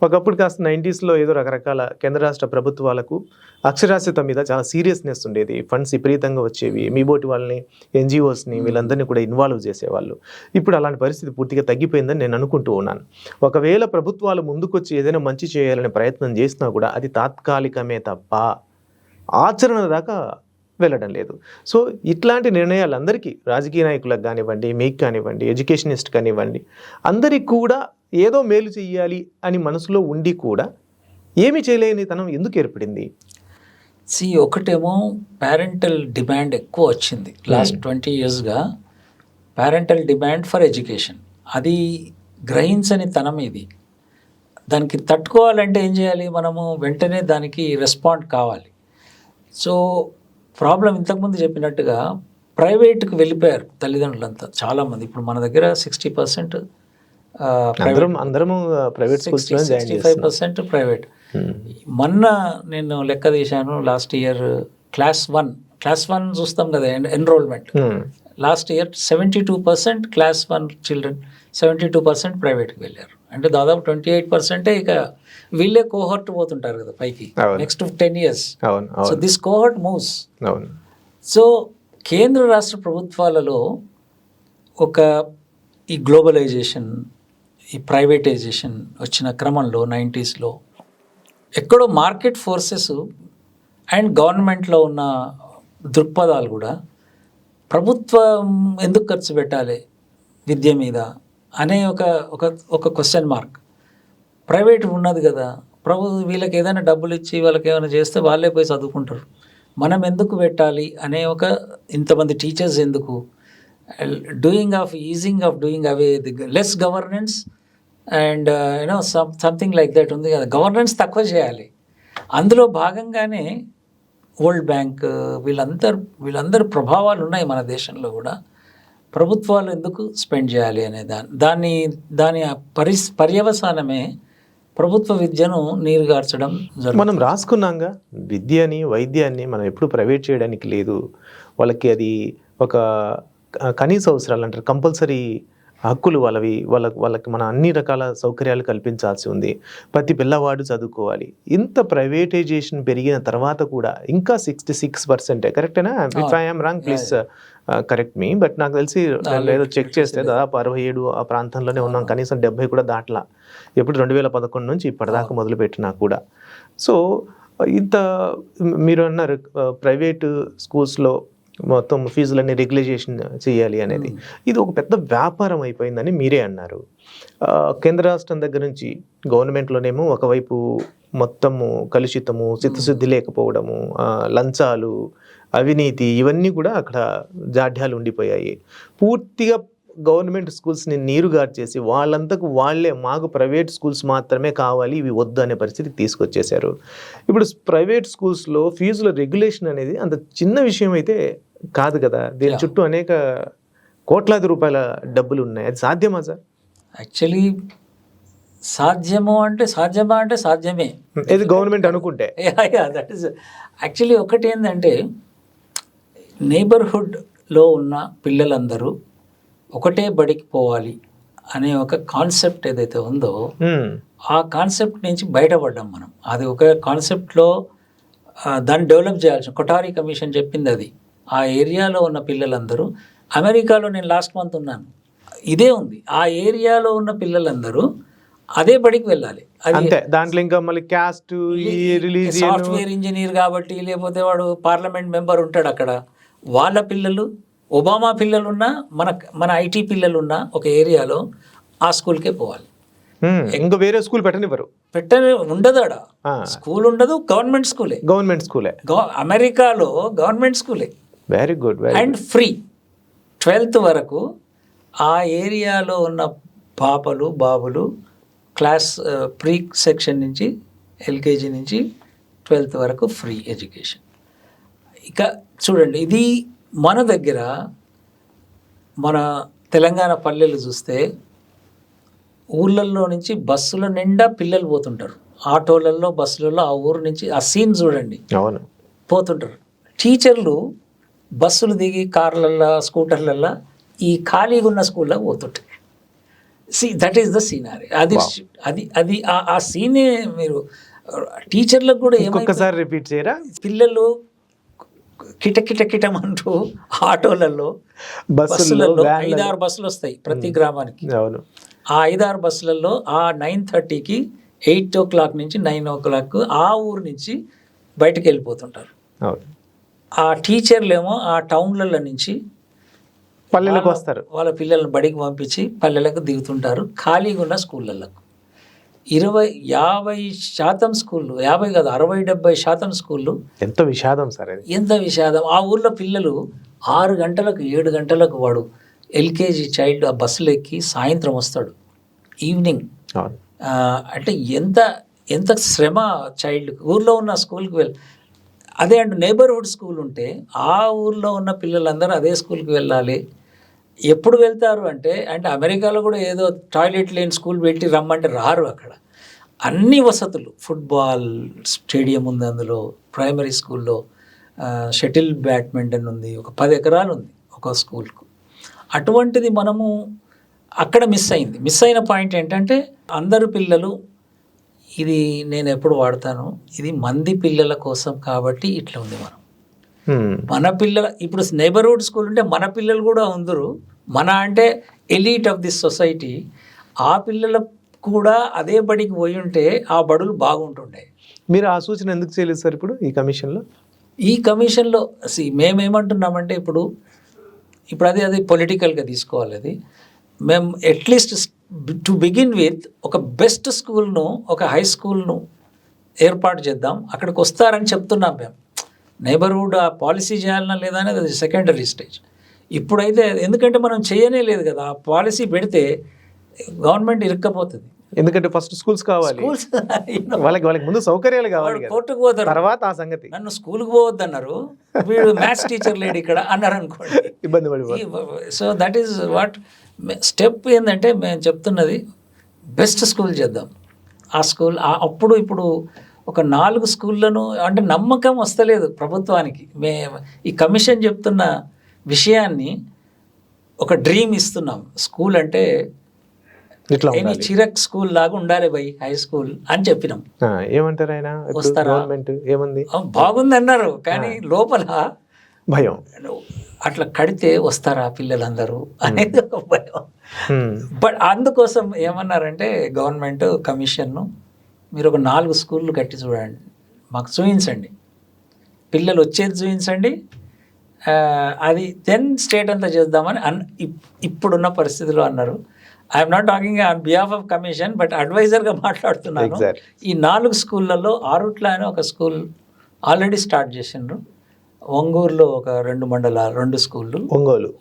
ఒకప్పుడు కాస్త 90స్లో ఏదో రకరకాల కేంద్ర రాష్ట్ర ప్రభుత్వాలకు అక్షరాస్యత మీద చాలా సీరియస్నెస్ ఉండేది. ఫండ్స్ విపరీతంగా వచ్చేవి. మీ బోటి వాళ్ళని, ఎన్జిఓస్ని వీళ్ళందరినీ కూడా ఇన్వాల్వ్ చేసేవాళ్ళు. ఇప్పుడు అలాంటి పరిస్థితి పూర్తిగా తగ్గిపోయిందని నేను అనుకుంటూ ఉన్నాను. ఒకవేళ ప్రభుత్వాలు ముందుకొచ్చి ఏదైనా మంచి చేయాలనే ప్రయత్నం చేసినా కూడా అది తాత్కాలికమే తప్ప ఆచరణ దాకా వెళ్ళడం లేదు. సో ఇట్లాంటి నిర్ణయాలు అందరికీ, రాజకీయ నాయకులకు కానివ్వండి, మీకు కానివ్వండి, ఎడ్యుకేషనిస్ట్ కానివ్వండి, అందరికీ కూడా ఏదో మేలు చెయ్యాలి అని మనసులో ఉండి కూడా ఏమీ చేయలేని తనం ఎందుకు ఏర్పడింది? ఒకటేమో పేరెంటల్ డిమాండ్ ఎక్కువ వచ్చింది లాస్ట్ 20 yearsగా. పేరెంటల్ డిమాండ్ ఫర్ ఎడ్యుకేషన్ అది గ్రహించని తనం ఇది. దానికి తట్టుకోవాలంటే ఏం చేయాలి? మనము వెంటనే దానికి రెస్పాండ్ కావాలి. సో ప్రాబ్లం ఇంతకుముందు చెప్పినట్టుగా ప్రైవేట్కి వెళ్ళిపోయారు తల్లిదండ్రులంతా చాలామంది. ఇప్పుడు మన దగ్గర 60% అందరము ప్రైవేట్ స్కూల్స్లో 65% ప్రైవేట్. మొన్న నేను లెక్క తీశాను, లాస్ట్ ఇయర్ క్లాస్ వన్ చూస్తాం కదా enrollment. Last year 72% class 1 children, 72% ప్రైవేట్కి వెళ్ళారు. అంటే దాదాపు 28% ఇక వీళ్ళే కోహర్ట్ పోతుంటారు కదా పైకి next 10 years. So this cohort moves. So కేంద్ర రాష్ట్ర ప్రభుత్వాలలో ఈ గ్లోబలైజేషన్, ఈ ప్రైవేటైజేషన్ వచ్చిన క్రమంలో 90sలో ఎక్కడో మార్కెట్ ఫోర్సెస్ అండ్ గవర్నమెంట్లో ఉన్న దృక్పథాలు కూడా ప్రభుత్వం ఎందుకు ఖర్చు పెట్టాలి విద్య మీద అనే ఒక క్వశ్చన్ మార్క్. ప్రైవేట్ ఉన్నది కదా, వీళ్ళకి ఏదైనా డబ్బులు ఇచ్చి వాళ్ళకి ఏమైనా చేస్తే వాళ్ళే పోయి చదువుకుంటారు, మనం ఎందుకు పెట్టాలి అనే ఇంతమంది టీచర్స్ ఎందుకు, easing of doing away less governance and something like that ఉంది కదా. గవర్నెన్స్ తక్కువ చేయాలి. అందులో భాగంగానే వరల్డ్ బ్యాంక్ వీళ్ళందరూ ప్రభావాలు ఉన్నాయి మన దేశంలో కూడా. ప్రభుత్వాలు ఎందుకు స్పెండ్ చేయాలి అనే దాని పర్యవసానమే ప్రభుత్వ విద్యను నీరుగార్చడం జరుగుతుంది. మనం రాసుకున్నాంగా, విద్యని వైద్యాన్ని మనం ఎప్పుడు ప్రైవేట్ చేయడానికి లేదు. వాళ్ళకి అది ఒక కనీస అవసరాలు అంటారు, కంపల్సరీ హక్కులు వాళ్ళకి మన అన్ని రకాల సౌకర్యాలు కల్పించాల్సి ఉంది. ప్రతి పిల్లవాడు చదువుకోవాలి. ఇంత ప్రైవేటైజేషన్ పెరిగిన తర్వాత కూడా ఇంకా 66%, కరెక్టేనా? If I am wrong please correct me. But నాకు తెలిసి ఏదో చెక్ చేస్తే దాదాపు 67 ఆ ప్రాంతంలోనే ఉన్నాం, కనీసం 70 కూడా దాటలా. ఎప్పుడు 2011 నుంచి ఇప్పటిదాకా మొదలుపెట్టినా కూడా. సో ఇంత మీరు అన్నారు ప్రైవేటు స్కూల్స్లో మొత్తం ఫీజులన్నీ రెగ్యులైజేషన్ చేయాలి అనేది, ఇది ఒక పెద్ద వ్యాపారం అయిపోయిందని మీరే అన్నారు. కేంద్ర రాష్ట్రం దగ్గర నుంచి గవర్నమెంట్లోనేమో ఒకవైపు మొత్తము కలుషితము, చిత్తశుద్ధి లేకపోవడము, లంచాలు, అవినీతి, ఇవన్నీ కూడా అక్కడ జాడ్యాలు ఉండిపోయాయి. పూర్తిగా గవర్నమెంట్ స్కూల్స్ని నీరుగార్చేసి వాళ్ళంతకు వాళ్ళే మాకు ప్రైవేట్ స్కూల్స్ మాత్రమే కావాలి, ఇవి వద్దు అనే పరిస్థితికి తీసుకొచ్చేశారు. ఇప్పుడు ప్రైవేట్ స్కూల్స్లో ఫీజుల రెగ్యులేషన్ అనేది అంత చిన్న విషయం అయితే కాదు కదా. దీని చుట్టూ అనేక కోట్లాది రూపాయల డబ్బులు ఉన్నాయి. అది సాధ్యమా సార్? యాక్చువల్లీ సాధ్యమా అంటే సాధ్యమే, ఇది గవర్నమెంట్ అనుకుంటే. దట్ ఈస్ యాక్చువల్లీ ఒకటి ఏంటంటే, నైబర్హుడ్లో ఉన్న పిల్లలందరూ ఒకటే బడికి పోవాలి అనే ఒక కాన్సెప్ట్ ఏదైతే ఉందో ఆ కాన్సెప్ట్ నుంచి బయటపడ్డాం మనం. అది ఒక కాన్సెప్ట్లో దాన్ని డెవలప్ చేయాల్సిన కొఠారి కమిషన్ చెప్పింది అది. ఆ ఏరియాలో ఉన్న పిల్లలందరూ, అమెరికాలో నేను లాస్ట్ మంత్ ఉన్నాను, ఇదే ఉంది. ఆ ఏరియాలో ఉన్న పిల్లలందరూ అదే బడికి వెళ్ళాలి. అంతే. దాంట్లో ఇంకా మళ్ళీ క్యాస్ట్, సాఫ్ట్వేర్ ఇంజనీర్ కాబట్టి, లేకపోతే వాడు పార్లమెంట్ మెంబర్ ఉంటాడు అక్కడ, వాళ్ళ పిల్లలు, ఒబామా పిల్లలున్నా, మన ఐటీ పిల్లలున్నా ఒక ఏరియాలో ఆ స్కూల్కే పోవాలి. ఇంకా వేరే స్కూల్ పెట్టనివ్వరు, ఉండదు. ఆడ స్కూల్ ఉండదు, గవర్నమెంట్ స్కూలే. అమెరికాలో గవర్నమెంట్ స్కూలే. Very good. And free 12th వరకు ఆ ఏరియాలో ఉన్న పాపలు బాబులు క్లాస్ ప్రీ సెక్షన్ నుంచి ఎల్కేజీ నుంచి 12th వరకు ఫ్రీ ఎడ్యుకేషన్. ఇక చూడండి, ఇది మన దగ్గర మన తెలంగాణ పల్లెలు చూస్తే ఊళ్ళల్లో నుంచి బస్సుల నిండా పిల్లలు పోతుంటారు, ఆటోలలో బస్సులలో ఆ ఊరు నుంచి ఆ సీన్ చూడండి. అవును, పోతుంటారు. టీచర్లు బస్సులు దిగి కార్లల్లో స్కూటర్లల్లో ఈ ఖాళీగా ఉన్న స్కూల్లో పోతుంటారు. That is the scenery. అది ఆ సీనే మీరు టీచర్లకు కూడా ఇంకొకసారి రిపీట్ చేయరా? పిల్లలు కిటకిటమంటూ ఆటోలలో బస్సులలో 5-6 బస్సులు వస్తాయి ప్రతి గ్రామానికి. అవును. ఆ 5-6 బస్సులలో ఆ 9:30కి 8 o'clock నుంచి 9 o'clock ఆ ఊరు నుంచి బయటకు వెళ్ళిపోతుంటారు. అవును. ఆ టీచర్లేమో ఆ టౌన్లలో నుంచి పల్లెలకు వస్తారు. వాళ్ళ పిల్లల్ని బడికి పంపించి పల్లెలకు దిగుతుంటారు ఖాళీగా ఉన్న స్కూళ్ళకు. 50% స్కూళ్ళు, 50 కాదు 60-70% స్కూళ్ళు. ఎంత విషాదం సార్ అది. ఎంత విషాదం. ఆ ఊర్లో పిల్లలు 6 గంటలకు 7 గంటలకు వాడు ఎల్కేజీ చైల్డ్ ఆ బస్సులు ఎక్కి సాయంత్రం వస్తాడు ఈవినింగ్. అంటే ఎంత శ్రమ చైల్డ్. ఊర్లో ఉన్న స్కూల్కి అదే అంటే నైబర్హుడ్ స్కూల్ ఉంటే ఆ ఊర్లో ఉన్న పిల్లలందరూ అదే స్కూల్కి వెళ్ళాలి. ఎప్పుడు వెళ్తారు అంటే అమెరికాలో కూడా ఏదో టాయిలెట్ లేని స్కూల్ పెట్టి రమ్మంటే రారు. అక్కడ అన్ని వసతులు, ఫుట్బాల్ స్టేడియం ఉంది, అందులో ప్రైమరీ స్కూల్లో షటిల్ బ్యాడ్మింటన్ ఉంది, ఒక 10 ఎకరాలు ఉంది ఒక స్కూల్కు. అటువంటిది మనము అక్కడ మిస్ అయిన పాయింట్ ఏంటంటే అందరు పిల్లలు, ఇది నేను ఎప్పుడు వాడతాను, ఇది మంది పిల్లల కోసం కాబట్టి ఇట్లా ఉంది. మన పిల్లల ఇప్పుడు నైబర్హుడ్ స్కూల్ ఉంటే మన పిల్లలు కూడా ఉందరు. మన అంటే ఎలీట్ ఆఫ్ దిస్ సొసైటీ. ఆ పిల్లలకు కూడా అదే బడికి పోయి ఉంటే ఆ బడులు బాగుంటుండే. మీరు ఆ సూచన ఎందుకు చేయలేదు సార్ ఇప్పుడు ఈ కమిషన్లో? మేమేమంటున్నామంటే ఇప్పుడు అది పొలిటికల్గా తీసుకోవాలి. అది మేము అట్లీస్ట్ టు బిగిన్ విత్ ఒక బెస్ట్ స్కూల్ను, ఒక హై స్కూల్ను ఏర్పాటు చేద్దాం, అక్కడికి వస్తారని చెప్తున్నాం మేము. నైబర్హుడ్ ఆ పాలసీ చేయాలన్నా లేదా అనేది అది సెకండరీ స్టేజ్. ఇప్పుడైతే ఎందుకంటే మనం చేయనే లేదు కదా. ఆ పాలసీ పెడితే గవర్నమెంట్ ఇరుక్కపోతుంది. ఎందుకంటే ఫస్ట్ స్కూల్స్ కావాలి, వాళ్ళకి ముందు సౌకర్యాలు కావాలి. కోర్టుకు పోతారు, తర్వాత ఆ సంగతి. నన్ను స్కూల్కి పోవద్దు అన్నారు, వీడు మ్యాథ్స్ టీచర్ లేడు ఇక్కడ అన్నారు అనుకోండి, ఇబ్బంది పడి. So that is what step. ఏంటంటే మేము చెప్తున్నది బెస్ట్ స్కూల్ చేద్దాం. ఆ స్కూల్ అప్పుడు ఇప్పుడు ఒక 4 స్కూళ్ళను అంటే నమ్మకం వస్తలేదు ప్రభుత్వానికి. ఈ కమిషన్ చెప్తున్న విషయాన్ని ఒక డ్రీమ్ ఇస్తున్నాం. స్కూల్ అంటే చిరక్ స్కూల్ లాగా ఉండాలి బై, హై స్కూల్ అని చెప్పినాం. ఏమంటారు ఆయన? వస్తారా? ఏముంది, బాగుంది అన్నారు, కానీ లోపల భయం. అట్లా కడితే వస్తారా పిల్లలందరూ అనేది ఒక భయం. బట్ అందుకోసం ఏమన్నారంటే గవర్నమెంట్ కమిషన్ను, మీరు ఒక 4 స్కూళ్ళు కట్టి చూడండి, మాకు చూపించండి, పిల్లలు వచ్చేది చూపించండి, అది దెన్ స్టేట్ అంతా చేద్దామని ఇప్పుడున్న పరిస్థితిలో అన్నారు. I'm not talking on behalf of commission, but అడ్వైజర్గా మాట్లాడుతున్నాను. ఈ 4 స్కూళ్ళల్లో ఆరుట్ల అని ఒక స్కూల్ ఆల్రెడీ స్టార్ట్ చేసిండ్రు. ఒంగూరులో ఒక 2 మండలాలు, 2 స్కూళ్ళు.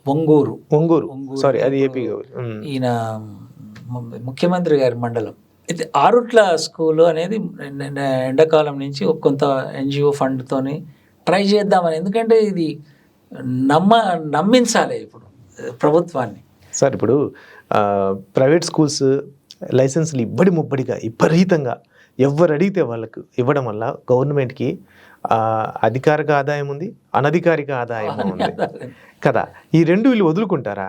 ఒంగూరు సారీ, అది ఏపీ. ఈయన ముఖ్యమంత్రి గారి మండలం. అయితే ఆరుట్ల స్కూలు అనేది ఎండాకాలం నుంచి కొంత ఎన్జిఓ ఫండ్తోని ట్రై చేద్దామని. ఎందుకంటే ఇది నమ్మించాలి ఇప్పుడు ప్రభుత్వాన్ని. సార్ ఇప్పుడు ప్రైవేట్ స్కూల్స్ లైసెన్సులు ముబ్బడిగా విపరీతంగా ఎవరు అడిగితే వాళ్ళకు ఇవ్వడం వల్ల గవర్నమెంట్కి అధికారిక ఆదాయం ఉంది, అనధికారిక ఆదాయం ఉంది కదా. ఈ రెండు వీళ్ళు వదులుకుంటారా?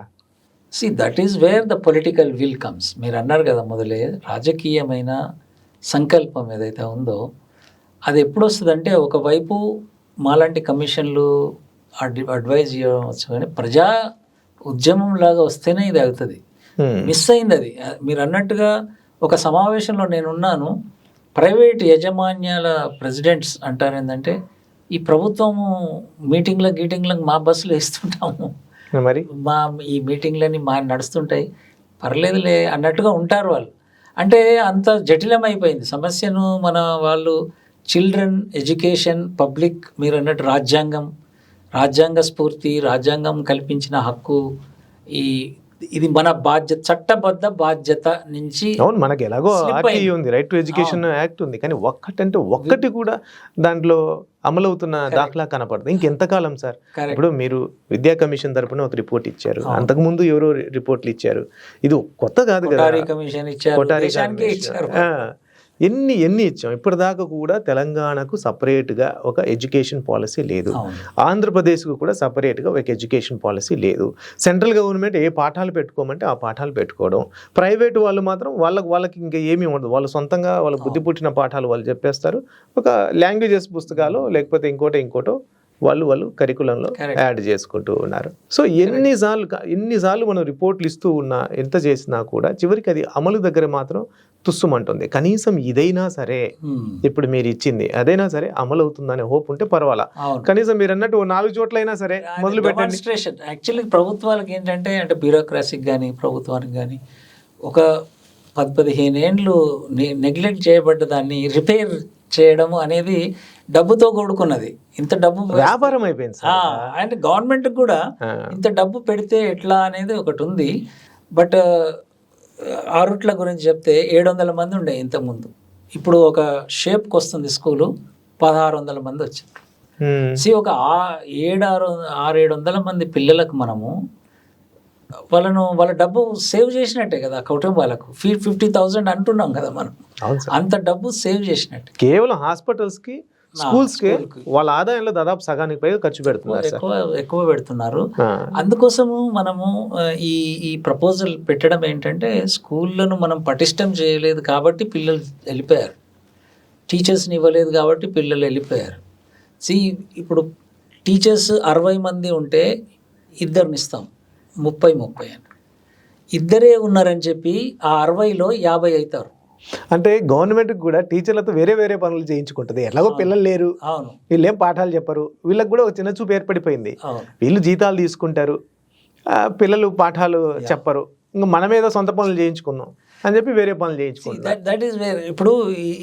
That is where the political will comes. మీరు అన్నారు కదా మొదలే, రాజకీయమైన సంకల్పం ఏదైతే ఉందో అది ఎప్పుడు వస్తుందంటే, ఒకవైపు మాలాంటి కమిషన్లు అడ్వైజ్ చేయవచ్చు, కానీ ప్రజా ఉద్యమం లాగా వస్తేనే ఇది అవుతుంది. మిస్ అయింది అది. మీరు అన్నట్టుగా ఒక సమావేశంలో నేనున్నాను, ప్రైవేట్ యాజమాన్యాల ప్రెసిడెంట్స్ అంటారు ఏంటంటే, ఈ ప్రభుత్వము గీటింగ్లకు మా బస్సులు వేస్తుంటాము, మరి ఈ మీటింగ్లని నడుస్తుంటాయి, పర్లేదులే అన్నట్టుగా ఉంటారు వాళ్ళు. అంటే అంత జటిలమైపోయింది సమస్యను. మన వాళ్ళు చిల్డ్రన్ ఎడ్యుకేషన్, పబ్లిక్, మీరు అన్నట్టు రాజ్యాంగ స్ఫూర్తి, రాజ్యాంగం కల్పించిన హక్కు, ఇది మన బాధ్యత, చట్టబద్ధ బాధ్యత నుంచి. అవును, మనకి ఎలాగో ఉంది, రైట్ టు ఎడ్యుకేషన్ యాక్ట్ ఉంది, కానీ ఒక్కటి కూడా దాంట్లో అమలవుతున్న దాఖలా కనపడుతుంది. ఇంకెంతకాలం సార్? ఇప్పుడు మీరు విద్యా కమిషన్ తరపున ఒక రిపోర్ట్ ఇచ్చారు, అంతకుముందు ఎవరో రిపోర్ట్లు ఇచ్చారు, ఇది కొత్త కాదు కదా. కమిషన్ ఇచ్చారు, ఎన్ని ఇచ్చాం. ఇప్పటిదాకా కూడా తెలంగాణకు సపరేట్గా ఒక ఎడ్యుకేషన్ పాలసీ లేదు. ఆంధ్రప్రదేశ్కు కూడా సపరేట్గా ఒక ఎడ్యుకేషన్ పాలసీ లేదు. సెంట్రల్ గవర్నమెంట్ ఏ పాఠాలు పెట్టుకోమంటే ఆ పాఠాలు పెట్టుకోవడం, ప్రైవేట్ వాళ్ళు మాత్రం వాళ్ళకి ఇంకా ఏమీ ఉండదు. వాళ్ళు సొంతంగా వాళ్ళ బుద్ధి పుట్టిన పాఠాలు వాళ్ళు చెప్పేస్తారు. ఒక లాంగ్వేజెస్ పుస్తకాలు లేకపోతే ఇంకోటో వాళ్ళు కరికులంలో యాడ్ చేసుకుంటూ ఉన్నారు. సో ఎన్నిసార్లు మనం రిపోర్ట్లు ఇస్తూ ఉన్నా, ఎంత చేసినా కూడా చివరికి అది అమలు దగ్గర మాత్రం తుస్సుమంటుంది. కనీసం ఇదైనా సరే, ఇప్పుడు మీరు ఇచ్చింది అదైనా సరే అమలు అవుతుందనే హోప్ ఉంటే పర్వాలా. కనీసం మీరు అన్నట్టు 4 చోట్లైనా సరే మొదలు పెట్టండి. యాక్చువల్లీ ప్రభుత్వాలకు ఏంటంటే అంటే బ్యూరోక్రసీకి కానీ ప్రభుత్వానికి కానీ ఒక 10-15 ఏండ్లు నెగ్లెక్ట్ చేయబడ్డ దాన్ని రిపేర్ చేయడము అనేది డబ్బుతో కూడుకున్నది. ఇంత డబ్బు వ్యాపారం అయిపోయింది. అంటే గవర్నమెంట్ కూడా ఇంత డబ్బు పెడితే ఎట్లా అనేది ఒకటి ఉంది. బట్ ఆ రూట్ల గురించి చెప్తే 700 మంది ఉండే ఇంతకుముందు. ఇప్పుడు ఒక షేప్కి వస్తుంది స్కూలు, 1600 మంది వచ్చారు. ఒక 600-700 మంది పిల్లలకు మనము వాళ్ళ డబ్బు సేవ్ చేసినట్టే కదా కుటుంబాలకు. 50,000 అంటున్నాం కదా మనం, అంత డబ్బు సేవ్ చేసినట్టే. కేవలం హాస్పిటల్స్కి, స్కూల్స్కి వాళ్ళ ఆదాయంలో దాదాపు సగానికి పైగా ఖర్చు పెడుతున్నారు, ఎక్కువ పెడుతున్నారు. అందుకోసము మనము ఈ ప్రపోజల్ పెట్టడం ఏంటంటే, స్కూళ్ళను మనం పటిష్టం చేయలేదు కాబట్టి పిల్లలు వెళ్ళిపోయారు, టీచర్స్ని ఇవ్వలేదు కాబట్టి పిల్లలు వెళ్ళిపోయారు. ఇప్పుడు టీచర్స్ 60 మంది ఉంటే 2 ఇస్తాం, 30 అని. 2 ఉన్నారని చెప్పి ఆ 60లో 50 అవుతారు. అంటే గవర్నమెంట్ కూడా టీచర్లతో వేరే పనులు చేయించుకుంటుంది. ఎలాగో పిల్లలు లేరు, వీళ్ళు ఏం పాఠాలు చెప్పరు, వీళ్ళకి కూడా ఒక చిన్న చూపు ఏర్పడిపోయింది. వీళ్ళు జీతాలు తీసుకుంటారు, పిల్లలు పాఠాలు చెప్పరు, ఇంకా మన మీద సొంత పనులు చేయించుకుందాం అని చెప్పి వేరే పనులు చేయించుకుంటారు. That is wear.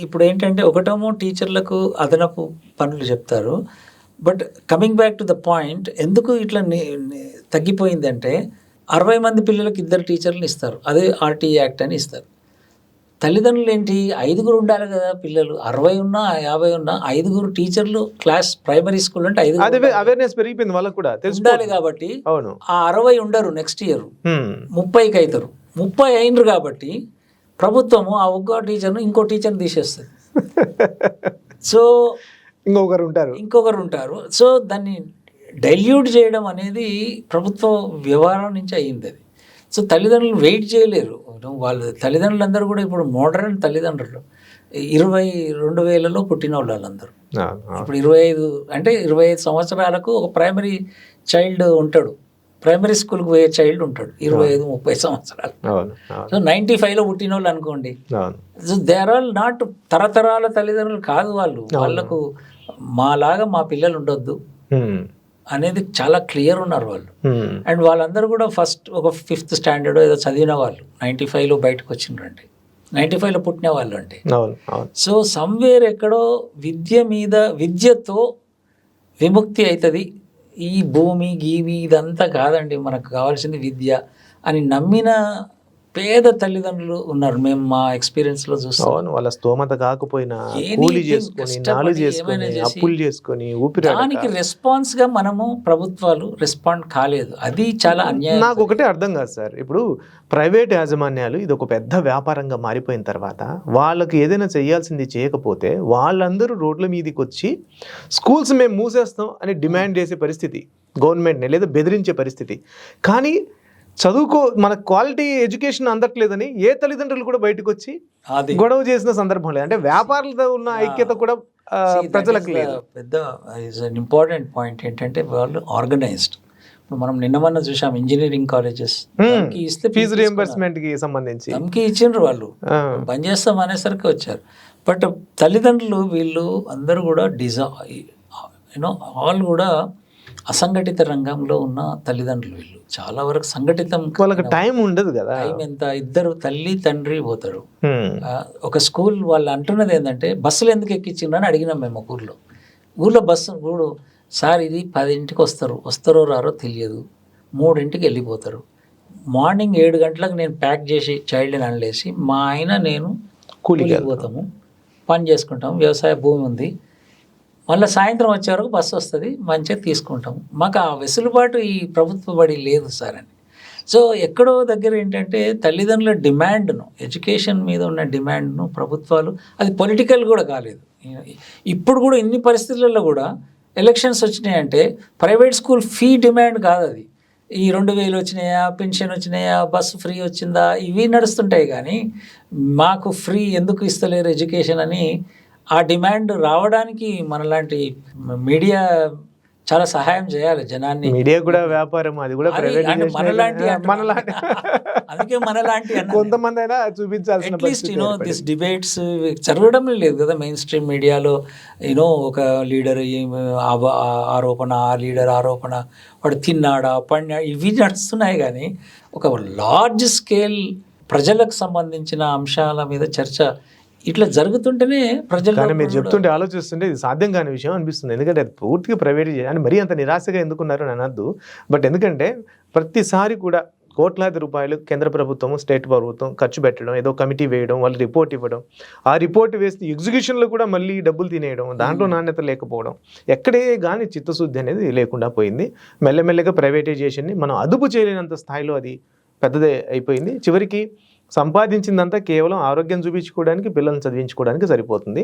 ఇప్పుడు ఏంటంటే ఒకటేమో టీచర్లకు అదనపు పనులు చెప్తారు. But coming back to the point, ఎందుకు ఇట్లా తగ్గిపోయిందంటే 60 మంది పిల్లలకు 2 టీచర్లు ఇస్తారు, అదే RT యాక్ట్ అని ఇస్తారు. తల్లిదండ్రులు ఏంటి, 5 ఉండాలి కదా పిల్లలు, 60 ఉన్నా 50 ఉన్నా 5 టీచర్లు క్లాస్ ప్రైమరీ స్కూల్ అంటే 5 అవేర్నెస్ పెరిగిపోయింది, వాళ్ళకు కూడా ఉండాలి కాబట్టి ఆ 60 ఉండరు, నెక్స్ట్ ఇయర్ 30కి అవుతారు. 30 అయినరు కాబట్టి ప్రభుత్వము ఆ ఒక్క టీచర్ను ఇంకో టీచర్ని తీసేస్తుంది. సో ఇంకొకరు ఉంటారు. సో దాన్ని డైల్యూట్ చేయడం అనేది ప్రభుత్వ వ్యవహారం నుంచి అయ్యింది అది. సో తల్లిదండ్రులు వెయిట్ చేయలేరు. వాళ్ళు తల్లిదండ్రులందరూ కూడా ఇప్పుడు మోడర్న్ తల్లిదండ్రులు, 2000లో పుట్టిన వాళ్ళందరూ ఇప్పుడు 25 సంవత్సరాలకు ఒక ప్రైమరీ చైల్డ్ ఉంటాడు, ప్రైమరీ స్కూల్కి పోయే చైల్డ్ ఉంటాడు 25-30 సంవత్సరాలు. సో 95లో పుట్టిన వాళ్ళు అనుకోండి. So they are all not తరతరాల తల్లిదండ్రులు కాదు వాళ్ళు. వాళ్ళకు మాలాగా మా పిల్లలు ఉండొద్దు అనేది చాలా క్లియర్ ఉన్నారు వాళ్ళు. అండ్ వాళ్ళందరూ కూడా ఫస్ట్ ఒక 5th స్టాండర్డ్ ఏదో చదివిన వాళ్ళు, 95లో బయటకు వచ్చిండ్రండి, 95లో పుట్టిన వాళ్ళు అంటే. సో సమ్వేర్ ఎక్కడో విద్యతో విముక్తి అవుతుంది, ఈ భూమి గీవి ఇదంతా కాదండి, మనకు కావాల్సింది విద్య అని నమ్మిన పేద తల్లిదండ్రులు ఉన్నారు. మేము మా ఎక్స్పీరియన్స్లో చూస్తాం. వాళ్ళ స్తోమత కాకపోయినా కూలి చేసుకొని, నాలుగు చేసుకొని, అప్పులు చేసుకొని, దానికి రెస్పాన్స్గా మనము ప్రభుత్వాలు రెస్పాండ్ కాలేదు. అది చాలా అన్యాయం. నాకు ఒకటే అర్థం కాదు సార్, ఇప్పుడు ప్రైవేట్ యాజమాన్యాలు ఇది ఒక పెద్ద వ్యాపారంగా మారిపోయిన తర్వాత వాళ్ళకి ఏదైనా చేయాల్సింది చేయకపోతే వాళ్ళందరూ రోడ్ల మీదకి వచ్చి స్కూల్స్ మేము మూసేస్తాం అని డిమాండ్ చేసే పరిస్థితి గవర్నమెంట్ని, లేదా బెదిరించే పరిస్థితి. కానీ మన క్వాలిటీ ఎడ్యుకేషన్ అందట్లేదని ఏ తల్లిదండ్రులు కూడా బయటకు వచ్చి గొడవ చేసిన సందర్భం లేదు. అంటే వ్యాపారులతో ఉన్న ఐక్యత కూడా ప్రజలకు లేదు. పెద్ద ఇంపార్టెంట్ పాయింట్ ఏంటంటే వాళ్ళు ఆర్గనైజ్డ్. ఇప్పుడు మనం నిన్న చూసాం ఇంజనీరింగ్ కాలేజెస్ ఇస్తే ఫీజు రియంబర్స్మెంట్ కి సంబంధించి ధమ్కి ఇచ్చిండ్రు, వాళ్ళు బంద్ చేస్తాం అనేసరికి వచ్చారు. బట్ తల్లిదండ్రులు వీళ్ళు అందరూ కూడా వాళ్ళు కూడా అసంఘటిత రంగంలో ఉన్న తల్లిదండ్రులు, వీళ్ళు చాలా వరకు సంఘటితం. వాళ్ళకి టైం ఉండదు కదా. టైం ఎంత, 2 తల్లి తండ్రి పోతారు. ఒక స్కూల్ వాళ్ళు అంటున్నది ఏంటంటే బస్సులు ఎందుకు ఎక్కించిండ్రు అని అడిగినాం మేము. ఊళ్ళో బస్సు సార్ ఇది 10ంటికి వస్తారో రారో తెలియదు, 3ంటికి వెళ్ళిపోతారు. మార్నింగ్ 7 గంటలకు నేను ప్యాక్ చేసి చైల్డ్ని అనలేసి మా ఆయన నేను కూలికి పోతాము, పని చేసుకుంటాము, వ్యవసాయ భూమి ఉంది, మళ్ళీ సాయంత్రం వచ్చే వరకు బస్సు వస్తుంది, మంచిగా తీసుకుంటాము. మాకు ఆ వెసులుబాటు ఈ ప్రభుత్వ బడి లేదు సార్ అని. సో ఎక్కడో దగ్గర ఏంటంటే తల్లిదండ్రుల డిమాండ్ను, ఎడ్యుకేషన్ మీద ఉన్న డిమాండ్ను ప్రభుత్వాలు, అది పొలిటికల్ కూడా కాలేదు. ఇప్పుడు కూడా ఇన్ని పరిస్థితులలో కూడా ఎలక్షన్స్ వచ్చినాయంటే ప్రైవేట్ స్కూల్ ఫీ డిమాండ్ కాదు అది. ఈ 2000 వచ్చినాయా, పెన్షన్ వచ్చినాయా, బస్సు ఫ్రీ వచ్చిందా, ఇవి నడుస్తుంటాయి. కానీ మాకు ఫ్రీ ఎందుకు ఇస్తలేరు ఎడ్యుకేషన్ అని ఆ డిమాండ్ రావడానికి మనలాంటి మీడియా చాలా సహాయం చేయాలి జనాన్ని. మీడియా కూడా వ్యాపారం, అది కూడా మనలాంటి అందుకే మనలాంటి కొంతమంది అయినా చూపించాల్సిన అట్లీస్ట్ దిస్ డిబేట్స్ జరగడం లేదు కదా మెయిన్ స్ట్రీమ్ మీడియాలో. ఒక లీడర్ ఆరోపణ, ఆ లీడర్ ఆరోపణ, వాడు తిన్నాడా పడినా, ఇవి నడుస్తున్నాయి. కానీ ఒక లార్జ్ స్కేల్ ప్రజలకు సంబంధించిన అంశాల మీద చర్చ ఇట్లా జరుగుతుంటేనే ప్రజలు. కానీ మీరు చెప్తుంటే ఆలోచిస్తుంటే ఇది సాధ్యం కాని విషయం అనిపిస్తుంది. ఎందుకంటే అది పూర్తిగా ప్రైవేట్ అని మరీ అంత నిరాశగా ఎందుకున్నారు అని అనద్దు. బట్ ఎందుకంటే ప్రతిసారి కూడా కోట్లాది రూపాయలు కేంద్ర ప్రభుత్వం, స్టేట్ ప్రభుత్వం ఖర్చు పెట్టడం, ఏదో కమిటీ వేయడం, వాళ్ళు రిపోర్ట్ ఇవ్వడం, ఆ రిపోర్ట్ వేస్తే ఎగ్జిక్యూషన్లో కూడా మళ్ళీ డబ్బులు తినేయడం, దాంట్లో నాణ్యత లేకపోవడం, ఎక్కడే కానీ చిత్తశుద్ధి అనేది లేకుండా పోయింది. మెల్లమెల్లగా ప్రైవేటైజేషన్ని మనం అదుపు చేయలేనంత స్థాయిలో అది పెద్దదే అయిపోయింది. చివరికి సంపాదించిందంతా కేవలం ఆరోగ్యం చూపించుకోవడానికి, పిల్లల్ని చదివించుకోవడానికి సరిపోతుంది.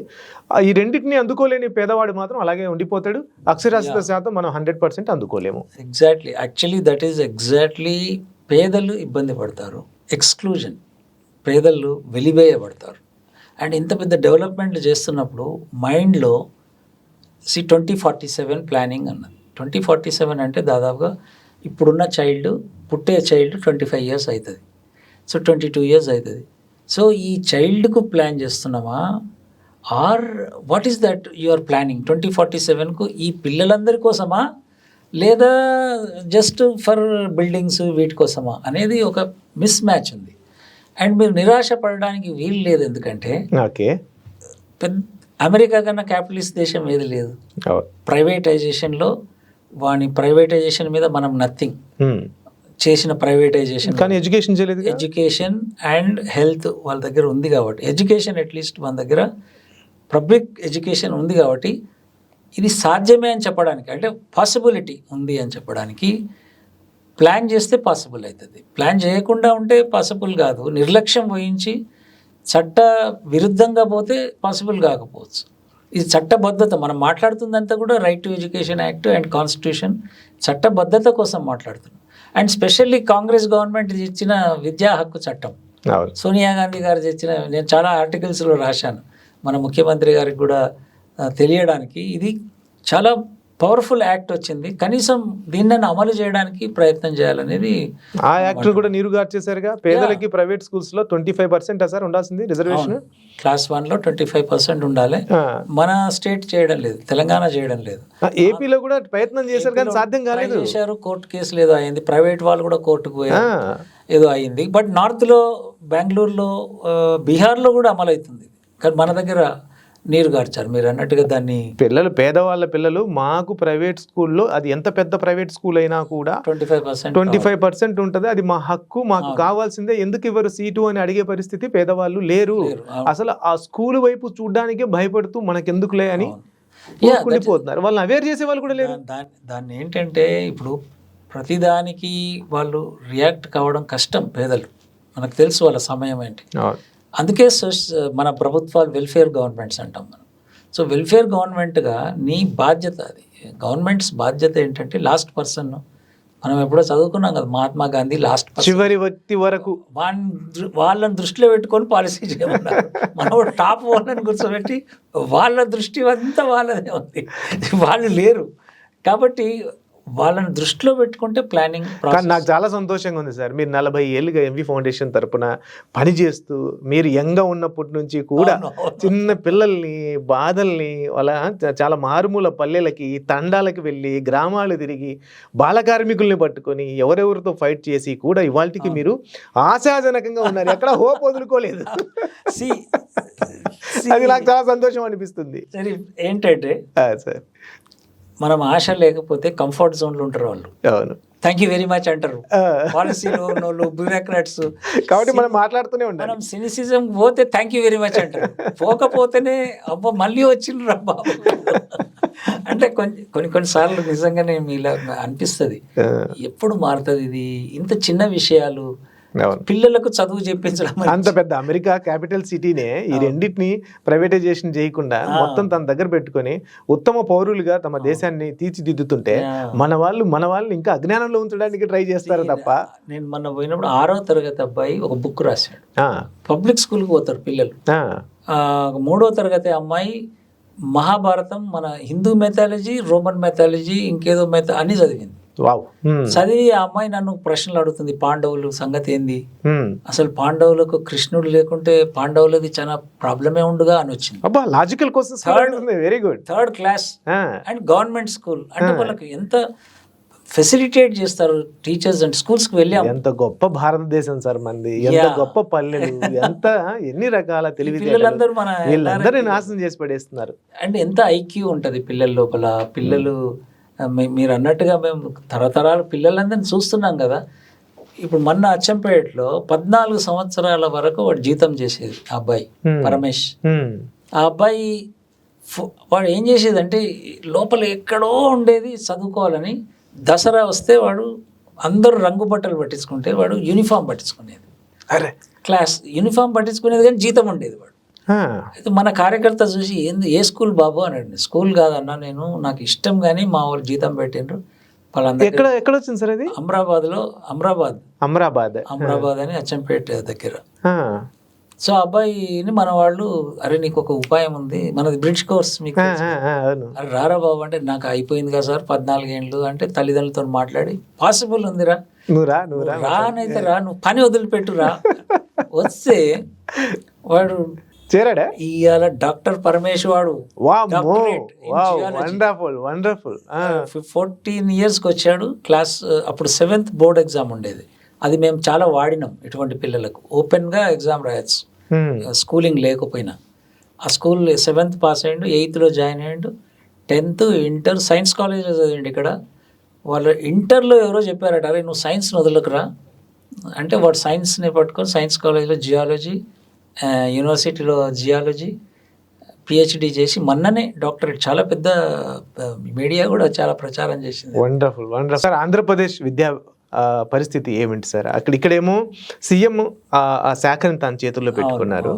ఈ రెండింటిని అందుకోలేని పేదవాడు మాత్రం అలాగే ఉండిపోతాడు. అక్షరాస్యత శాతం మనం 100% అందుకోలేము. Exactly, actually that is exactly. పేదలు ఇబ్బంది పడతారు, ఎక్స్క్లూజన్, పేదలు వెలివేయబడతారు. అండ్ ఇంత పెద్ద డెవలప్మెంట్లు చేస్తున్నప్పుడు మైండ్లో 2047 ప్లానింగ్ అన్నది. 2047 అంటే దాదాపుగా ఇప్పుడున్న పుట్టే చైల్డ్ 25 years అవుతుంది. సో 22 years అవుతుంది. సో ఈ చైల్డ్కు ప్లాన్ చేస్తున్నామా, or what is that you are planning 2047కు? ఈ పిల్లలందరి కోసమా, లేదా జస్ట్ ఫర్ బిల్డింగ్స్ వీటి కోసమా అనేది ఒక మిస్ మ్యాచ్ ఉంది. అండ్ మీరు నిరాశ పడడానికి వీలు లేదు. ఎందుకంటే అమెరికా కన్నా క్యాపిటలిస్ట్ దేశం ఏది లేదు. ప్రైవేటైజేషన్లో ప్రైవేటైజేషన్ మీద మనం నథింగ్ చేసిన ప్రైవేటైజేషన్, కానీ ఎడ్యుకేషన్ చేయలేదు. ఎడ్యుకేషన్ అండ్ హెల్త్ వాళ్ళ దగ్గర ఉంది కాబట్టి, ఎడ్యుకేషన్ అట్లీస్ట్ మన దగ్గర పబ్లిక్ ఎడ్యుకేషన్ ఉంది కాబట్టి ఇది సాధ్యమే అని చెప్పడానికి, అంటే పాసిబిలిటీ ఉంది అని చెప్పడానికి ప్లాన్ చేస్తే పాసిబుల్ అవుతుంది. ప్లాన్ చేయకుండా ఉంటే పాసిబుల్ కాదు. నిర్లక్ష్యం వహించి చట్ట విరుద్ధంగా పోతే పాసిబుల్ కాకపోవచ్చు. ఇది చట్టబద్ధత, మనం మాట్లాడుతుందంతా కూడా right to education act and constitution, చట్టబద్ధత కోసం మాట్లాడుతున్నాం. అండ్ స్పెషల్లీ కాంగ్రెస్ గవర్నమెంట్ ఇచ్చిన విద్యా హక్కు చట్టం, సోనియా గాంధీ గారు తెచ్చిన, నేను చాలా ఆర్టికల్స్లో రాశాను మన ముఖ్యమంత్రి గారికి కూడా తెలియడానికి. ఇది చాలా పవర్ఫుల్ యాక్ట్ వచ్చింది, కనీసం దీన్ని అమలు చేయడానికి ప్రయత్నం చేయాలనేది. ఆ యాక్ట్ కూడా నీరుగార్చేశారుగా. పేదలకి ప్రైవేట్ స్కూల్స్ లో 25% సార్ ఉండాల్సింది రిజర్వేషన్. క్లాస్ 1లో 25% ఉండాలి. మన స్టేట్ చేయడం లేదు, తెలంగాణ చేయడం లేదు. ఏపీలో కూడా ప్రయత్నం చేశారు కానీ సాధ్యం కాలేదు. చేశారు, కోర్టు కేసులు ఏదో అయింది, ప్రైవేట్ వాళ్ళు కూడా కోర్టుకు పోయారు, ఏదో అయింది. బట్ నార్త్లో, బెంగళూరులో, బీహార్లో కూడా అమలు అవుతుంది. కానీ మన దగ్గర నీరు గార్చారు మీరు అన్నట్టుగా. దాన్ని పేదవాళ్ళ పిల్లలు మాకు ప్రైవేట్ స్కూల్లో, అది ఎంత పెద్ద ప్రైవేట్ స్కూల్ అయినా కూడా 25% ఉంటుంది, అది మా హక్కు, మాకు కావాల్సిందే, ఎందుకు ఇవ్వరు సీటు అని అడిగే పరిస్థితి పేదవాళ్ళు లేరు. అసలు ఆ స్కూల్ వైపు చూడడానికే భయపడుతూ మనకెందుకులే అని ఉండిపోతున్నారు. వాళ్ళని అవేర్ చేసే వాళ్ళు కూడా లేరు. దాన్ని ఏంటంటే ఇప్పుడు ప్రతిదానికి వాళ్ళు రియాక్ట్ కావడం కష్టం పేదలు, మనకు తెలుసు వాళ్ళ సమయం ఏంటి. అందుకే మన ప్రభుత్వాలు వెల్ఫేర్ గవర్నమెంట్స్ అంటాం మనం. సో వెల్ఫేర్ గవర్నమెంట్గా నీ బాధ్యత, అది గవర్నమెంట్స్ బాధ్యత ఏంటంటే లాస్ట్ పర్సన్, మనం ఎప్పుడో చదువుకున్నాం కదా మహాత్మా గాంధీ, లాస్ట్ చివరి వ్యక్తి వరకు వాళ్ళని దృష్టిలో పెట్టుకొని పాలసీ చేయమన్నారు. మనం టాప్ వాళ్ళని కూర్చోబెట్టి వాళ్ళ దృష్టి అంతా వాళ్ళదే ఉంది, వాళ్ళు లేరు కాబట్టి వాళ్ళని దృష్టిలో పెట్టుకుంటే ప్లానింగ్. నాకు చాలా సంతోషంగా ఉంది సార్, మీరు 40 ఏళ్ళుగా ఎంవి ఫౌండేషన్ తరపున పనిచేస్తూ, మీరు యంగ్గా ఉన్నప్పటి నుంచి కూడా చిన్న పిల్లల్ని, బాధల్ని, వాళ్ళ చాలా మారుమూల పల్లెలకి, తండాలకి వెళ్ళి, గ్రామాలు తిరిగి, బాల కార్మికుల్ని పట్టుకొని ఎవరెవరితో ఫైట్ చేసి కూడా ఇవాళకి మీరు ఆశాజనకంగా ఉన్నారు, ఎక్కడ హోప్ వదులుకోలేదు. అది నాకు చాలా సంతోషం అనిపిస్తుంది. సరే ఏంటంటే సార్, మనం ఆశ లేకపోతే కంఫర్ట్ జోన్లో ఉంటారు వాళ్ళు. అవును, థ్యాంక్ యూ వెరీ మచ్ అంటారు పాలసీలో ఉన్నోళ్ళు, బ్యూరోక్రాట్స్. కాబట్టి మనం మాట్లాడుతూనే ఉంటాం. మనం సినిసిజం పోతే థ్యాంక్ యూ వెరీ మచ్ అంటారు, పోకపోతేనే అబ్బా మళ్ళీ వచ్చిండ్రు బాబు అంటే కొన్నిసార్లు నిజంగానే మీలా అనిపిస్తుంది, ఎప్పుడు మారుతుంది ఇది, ఇంత చిన్న విషయాలు అవును. పిల్లలకు చదువు చెప్పించడం అంత పెద్ద అమెరికా క్యాపిటల్ సిటీనే ఈ రెండింటిని ప్రైవేటైజేషన్ చేయకుండా మొత్తం తన దగ్గర పెట్టుకొని ఉత్తమ పౌరులుగా తమ దేశాన్ని తీర్చిదిద్దుతుంటే మన వాళ్ళని ఇంకా అజ్ఞానంలో ఉంచడానికి ట్రై చేస్తారు తప్ప. నేను మొన్న పోయినప్పుడు 6వ తరగతి అబ్బాయి ఒక బుక్ రాశాడు. పబ్లిక్ స్కూల్కి పోతారు పిల్లలు. 3వ తరగతి అమ్మాయి మహాభారతం, మన హిందూ మెథాలజీ, రోమన్ మెథాలజీ, ఇంకేదో అన్ని చదివింది. చదివి ఆ అమ్మాయి నన్ను ప్రశ్నలు అడుగుతుంది, పాండవులు సంగతి ఏంది, అసలు పాండవులకు కృష్ణుడు లేకుంటే పాండవులది చాలా ప్రాబ్లమే ఉండుగా అని వచ్చింది. Logical question. Very good. 3rd class and government school అంటే వాళ్ళకి ఎంత ఫెసిలిటేట్ చేస్తారు టీచర్స్ అండ్ స్కూల్స్ కి వెళ్ళి. ఎంత గొప్ప భారతదేశం సార్ మంది, ఎంత గొప్ప పల్లెలు, ఎంత ఎన్ని రకాల పిల్లలందరూ మన వీళ్ళందరినీ నాశనం చేసి పడేస్తున్నారు. అండ్ ఎంత ఐక్యూ ఉంటది పిల్లల లోపల. పిల్లలు మీరు అన్నట్టుగా మేము తరతరాలు పిల్లలందరినీ చూస్తున్నాం కదా. ఇప్పుడు మొన్న అచ్చంపేటలో 14 సంవత్సరాల వరకు వాడు జీతం చేసేది ఆ అబ్బాయి పరమేష్. ఆ అబ్బాయి వాడు ఏం చేసేదంటే లోపల ఎక్కడో ఉండేది చదువుకోవాలని, దసరా వస్తే వాడు అందరూ రంగు బట్టలు పట్టించుకుంటే వాడు యూనిఫామ్ పట్టించుకునేది. క్లాస్ యూనిఫామ్ పట్టించుకునేది కానీ జీతం ఉండేది వాడు. అయితే మన కార్యకర్త చూసి ఏ స్కూల్ బాబు అన్నాడు. స్కూల్ కాదన్నా, నాకు ఇష్టం కానీ మా వాళ్ళు జీతం పెట్టిండ్రు. ఎక్కడ వచ్చింది సార్ అది? అమ్రాబాద్ అని అచ్చంపేట దగ్గర. సో అబ్బాయిని మన వాళ్ళు, అరే నీకు ఒక ఉపాయం ఉంది, మనది బ్రిడ్జ్ కోర్స్, మీకు అరే రారా బాబు అంటే, నాకు అయిపోయింది కదా సార్ 14 ఏళ్ళు అంటే, తల్లిదండ్రులతో మాట్లాడి పాసిబుల్ ఉందిరా, నువ్వు రానైతే రా, నువ్వు పని వదిలిపెట్టురా. వస్తే వాడు చేరాడా? ఇవాళ డాక్టర్ పరమేశ్ వాడు 14 yearsకి వచ్చాడు. క్లాస్ అప్పుడు 7th బోర్డ్ ఎగ్జామ్ ఉండేది, అది మేము చాలా వాడినాం ఇటువంటి పిల్లలకు. ఓపెన్గా ఎగ్జామ్ రాయొచ్చు స్కూలింగ్ లేకపోయినా. ఆ స్కూల్ 7th పాస్ అయ్యిండు, 8th జాయిన్ అయ్యిండు, 10th ఇంటర్ సైన్స్ కాలేజ్లో చదివిండు. ఇక్కడ వాళ్ళు ఇంటర్లో ఎవరో చెప్పారట, అరే నువ్వు సైన్స్ వదలకురా అంటే, వాడు సైన్స్ని పట్టుకొని సైన్స్ కాలేజ్లో జియాలజీ, యూనివర్సిటీలో జియాలజీ పిహెచ్డి చేసి మొన్ననే డాక్టరేట్. చాలా పెద్ద మీడియా కూడా చాలా ప్రచారం చేసింది. వండర్ఫుల్. సార్ ఆంధ్రప్రదేశ్ విద్యా పరిస్థితి ఏమిటి సార్? ఇక్కడేమో సీఎం ఆ శాఖని తన చేతుల్లో పెట్టుకున్నారు,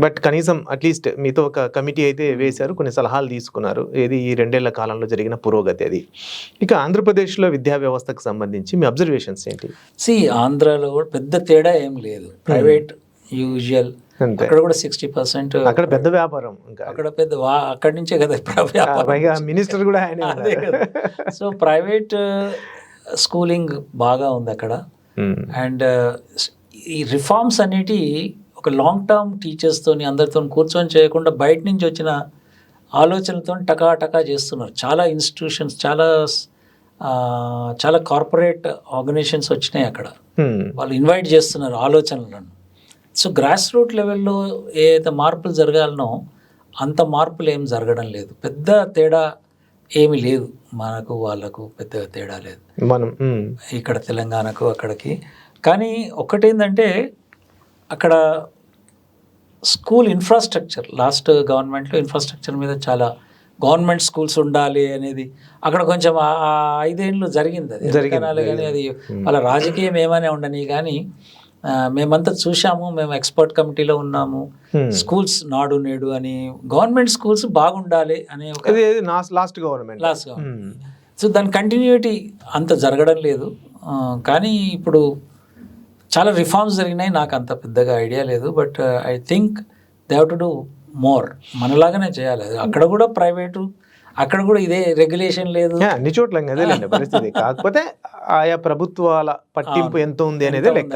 బట్ కనీసం అట్లీస్ట్ మీతో ఒక కమిటీ అయితే వేశారు, కొన్ని సలహాలు తీసుకున్నారు. ఏది ఈ 2 ఏళ్ల కాలంలో జరిగిన పురోగతి అది. ఇక ఆంధ్రప్రదేశ్లో విద్యా వ్యవస్థకు సంబంధించి మీ అబ్జర్వేషన్స్ ఏంటి? ఆంధ్రాలో కూడా పెద్ద తేడా ఏం లేదు, ప్రైవేట్ యూజువల్. అక్కడ కూడా 60%. అక్కడ పెద్ద వ్యాపారం, అక్కడ పెద్ద అక్కడి నుంచే కదా మినిస్టర్ కూడా ఆయనే కదా. సో ప్రైవేట్ స్కూలింగ్ బాగా ఉంది అక్కడ. అండ్ ఈ రిఫార్మ్స్ అనేటి ఒక లాంగ్ టర్మ్ టీచర్స్తోని అందరితో కూర్చొని చేయకుండా బయట నుంచి వచ్చిన ఆలోచనలతో టకా చేస్తున్నారు. చాలా ఇన్స్టిట్యూషన్స్, చాలా కార్పొరేట్ ఆర్గనైజేషన్స్ వచ్చినాయి అక్కడ. వాళ్ళు ఇన్వైట్ చేస్తున్నారు ఆలోచనలను. సో గ్రాస్ రూట్ లెవెల్లో ఏదైతే మార్పులు జరగాలనో అంత మార్పులు ఏం జరగడం లేదు. పెద్ద తేడా ఏమీ లేదు, మనకు వాళ్ళకు పెద్ద తేడా లేదు ఇక్కడ తెలంగాణకు అక్కడికి. కానీ ఒకటేంటంటే అక్కడ స్కూల్ ఇన్ఫ్రాస్ట్రక్చర్, లాస్ట్ గవర్నమెంట్లో ఇన్ఫ్రాస్ట్రక్చర్ మీద చాలా గవర్నమెంట్ స్కూల్స్ ఉండాలి అనేది అక్కడ కొంచెం 5 ఏళ్ళు జరిగింది. అది కానీ అది వాళ్ళ రాజకీయం ఏమైనా ఉండని, కానీ మేమంతా చూసాము. మేము ఎక్స్పర్ట్ కమిటీలో ఉన్నాము. స్కూల్స్ నాడు నేడు అని గవర్నమెంట్ స్కూల్స్ బాగుండాలి అనే లాస్ట్ గవర్నమెంట్. సో దాని కంటిన్యూటీ అంత జరగడం లేదు. కానీ ఇప్పుడు చాలా రిఫార్మ్స్ జరిగినాయి, నాకు అంత పెద్దగా ఐడియా లేదు. But I think they have to do more. మనలాగానే చేయాలి. అక్కడ కూడా ప్రైవేటు, అక్కడ కూడా ఇదే రెగ్యులేషన్ లేదు, అన్ని చోట్ల అదేలేండి పరిస్థితి. కాకపోతే ఆయా ప్రభుత్వాల పట్టింపు ఎంత ఉంది అనేది లెక్క.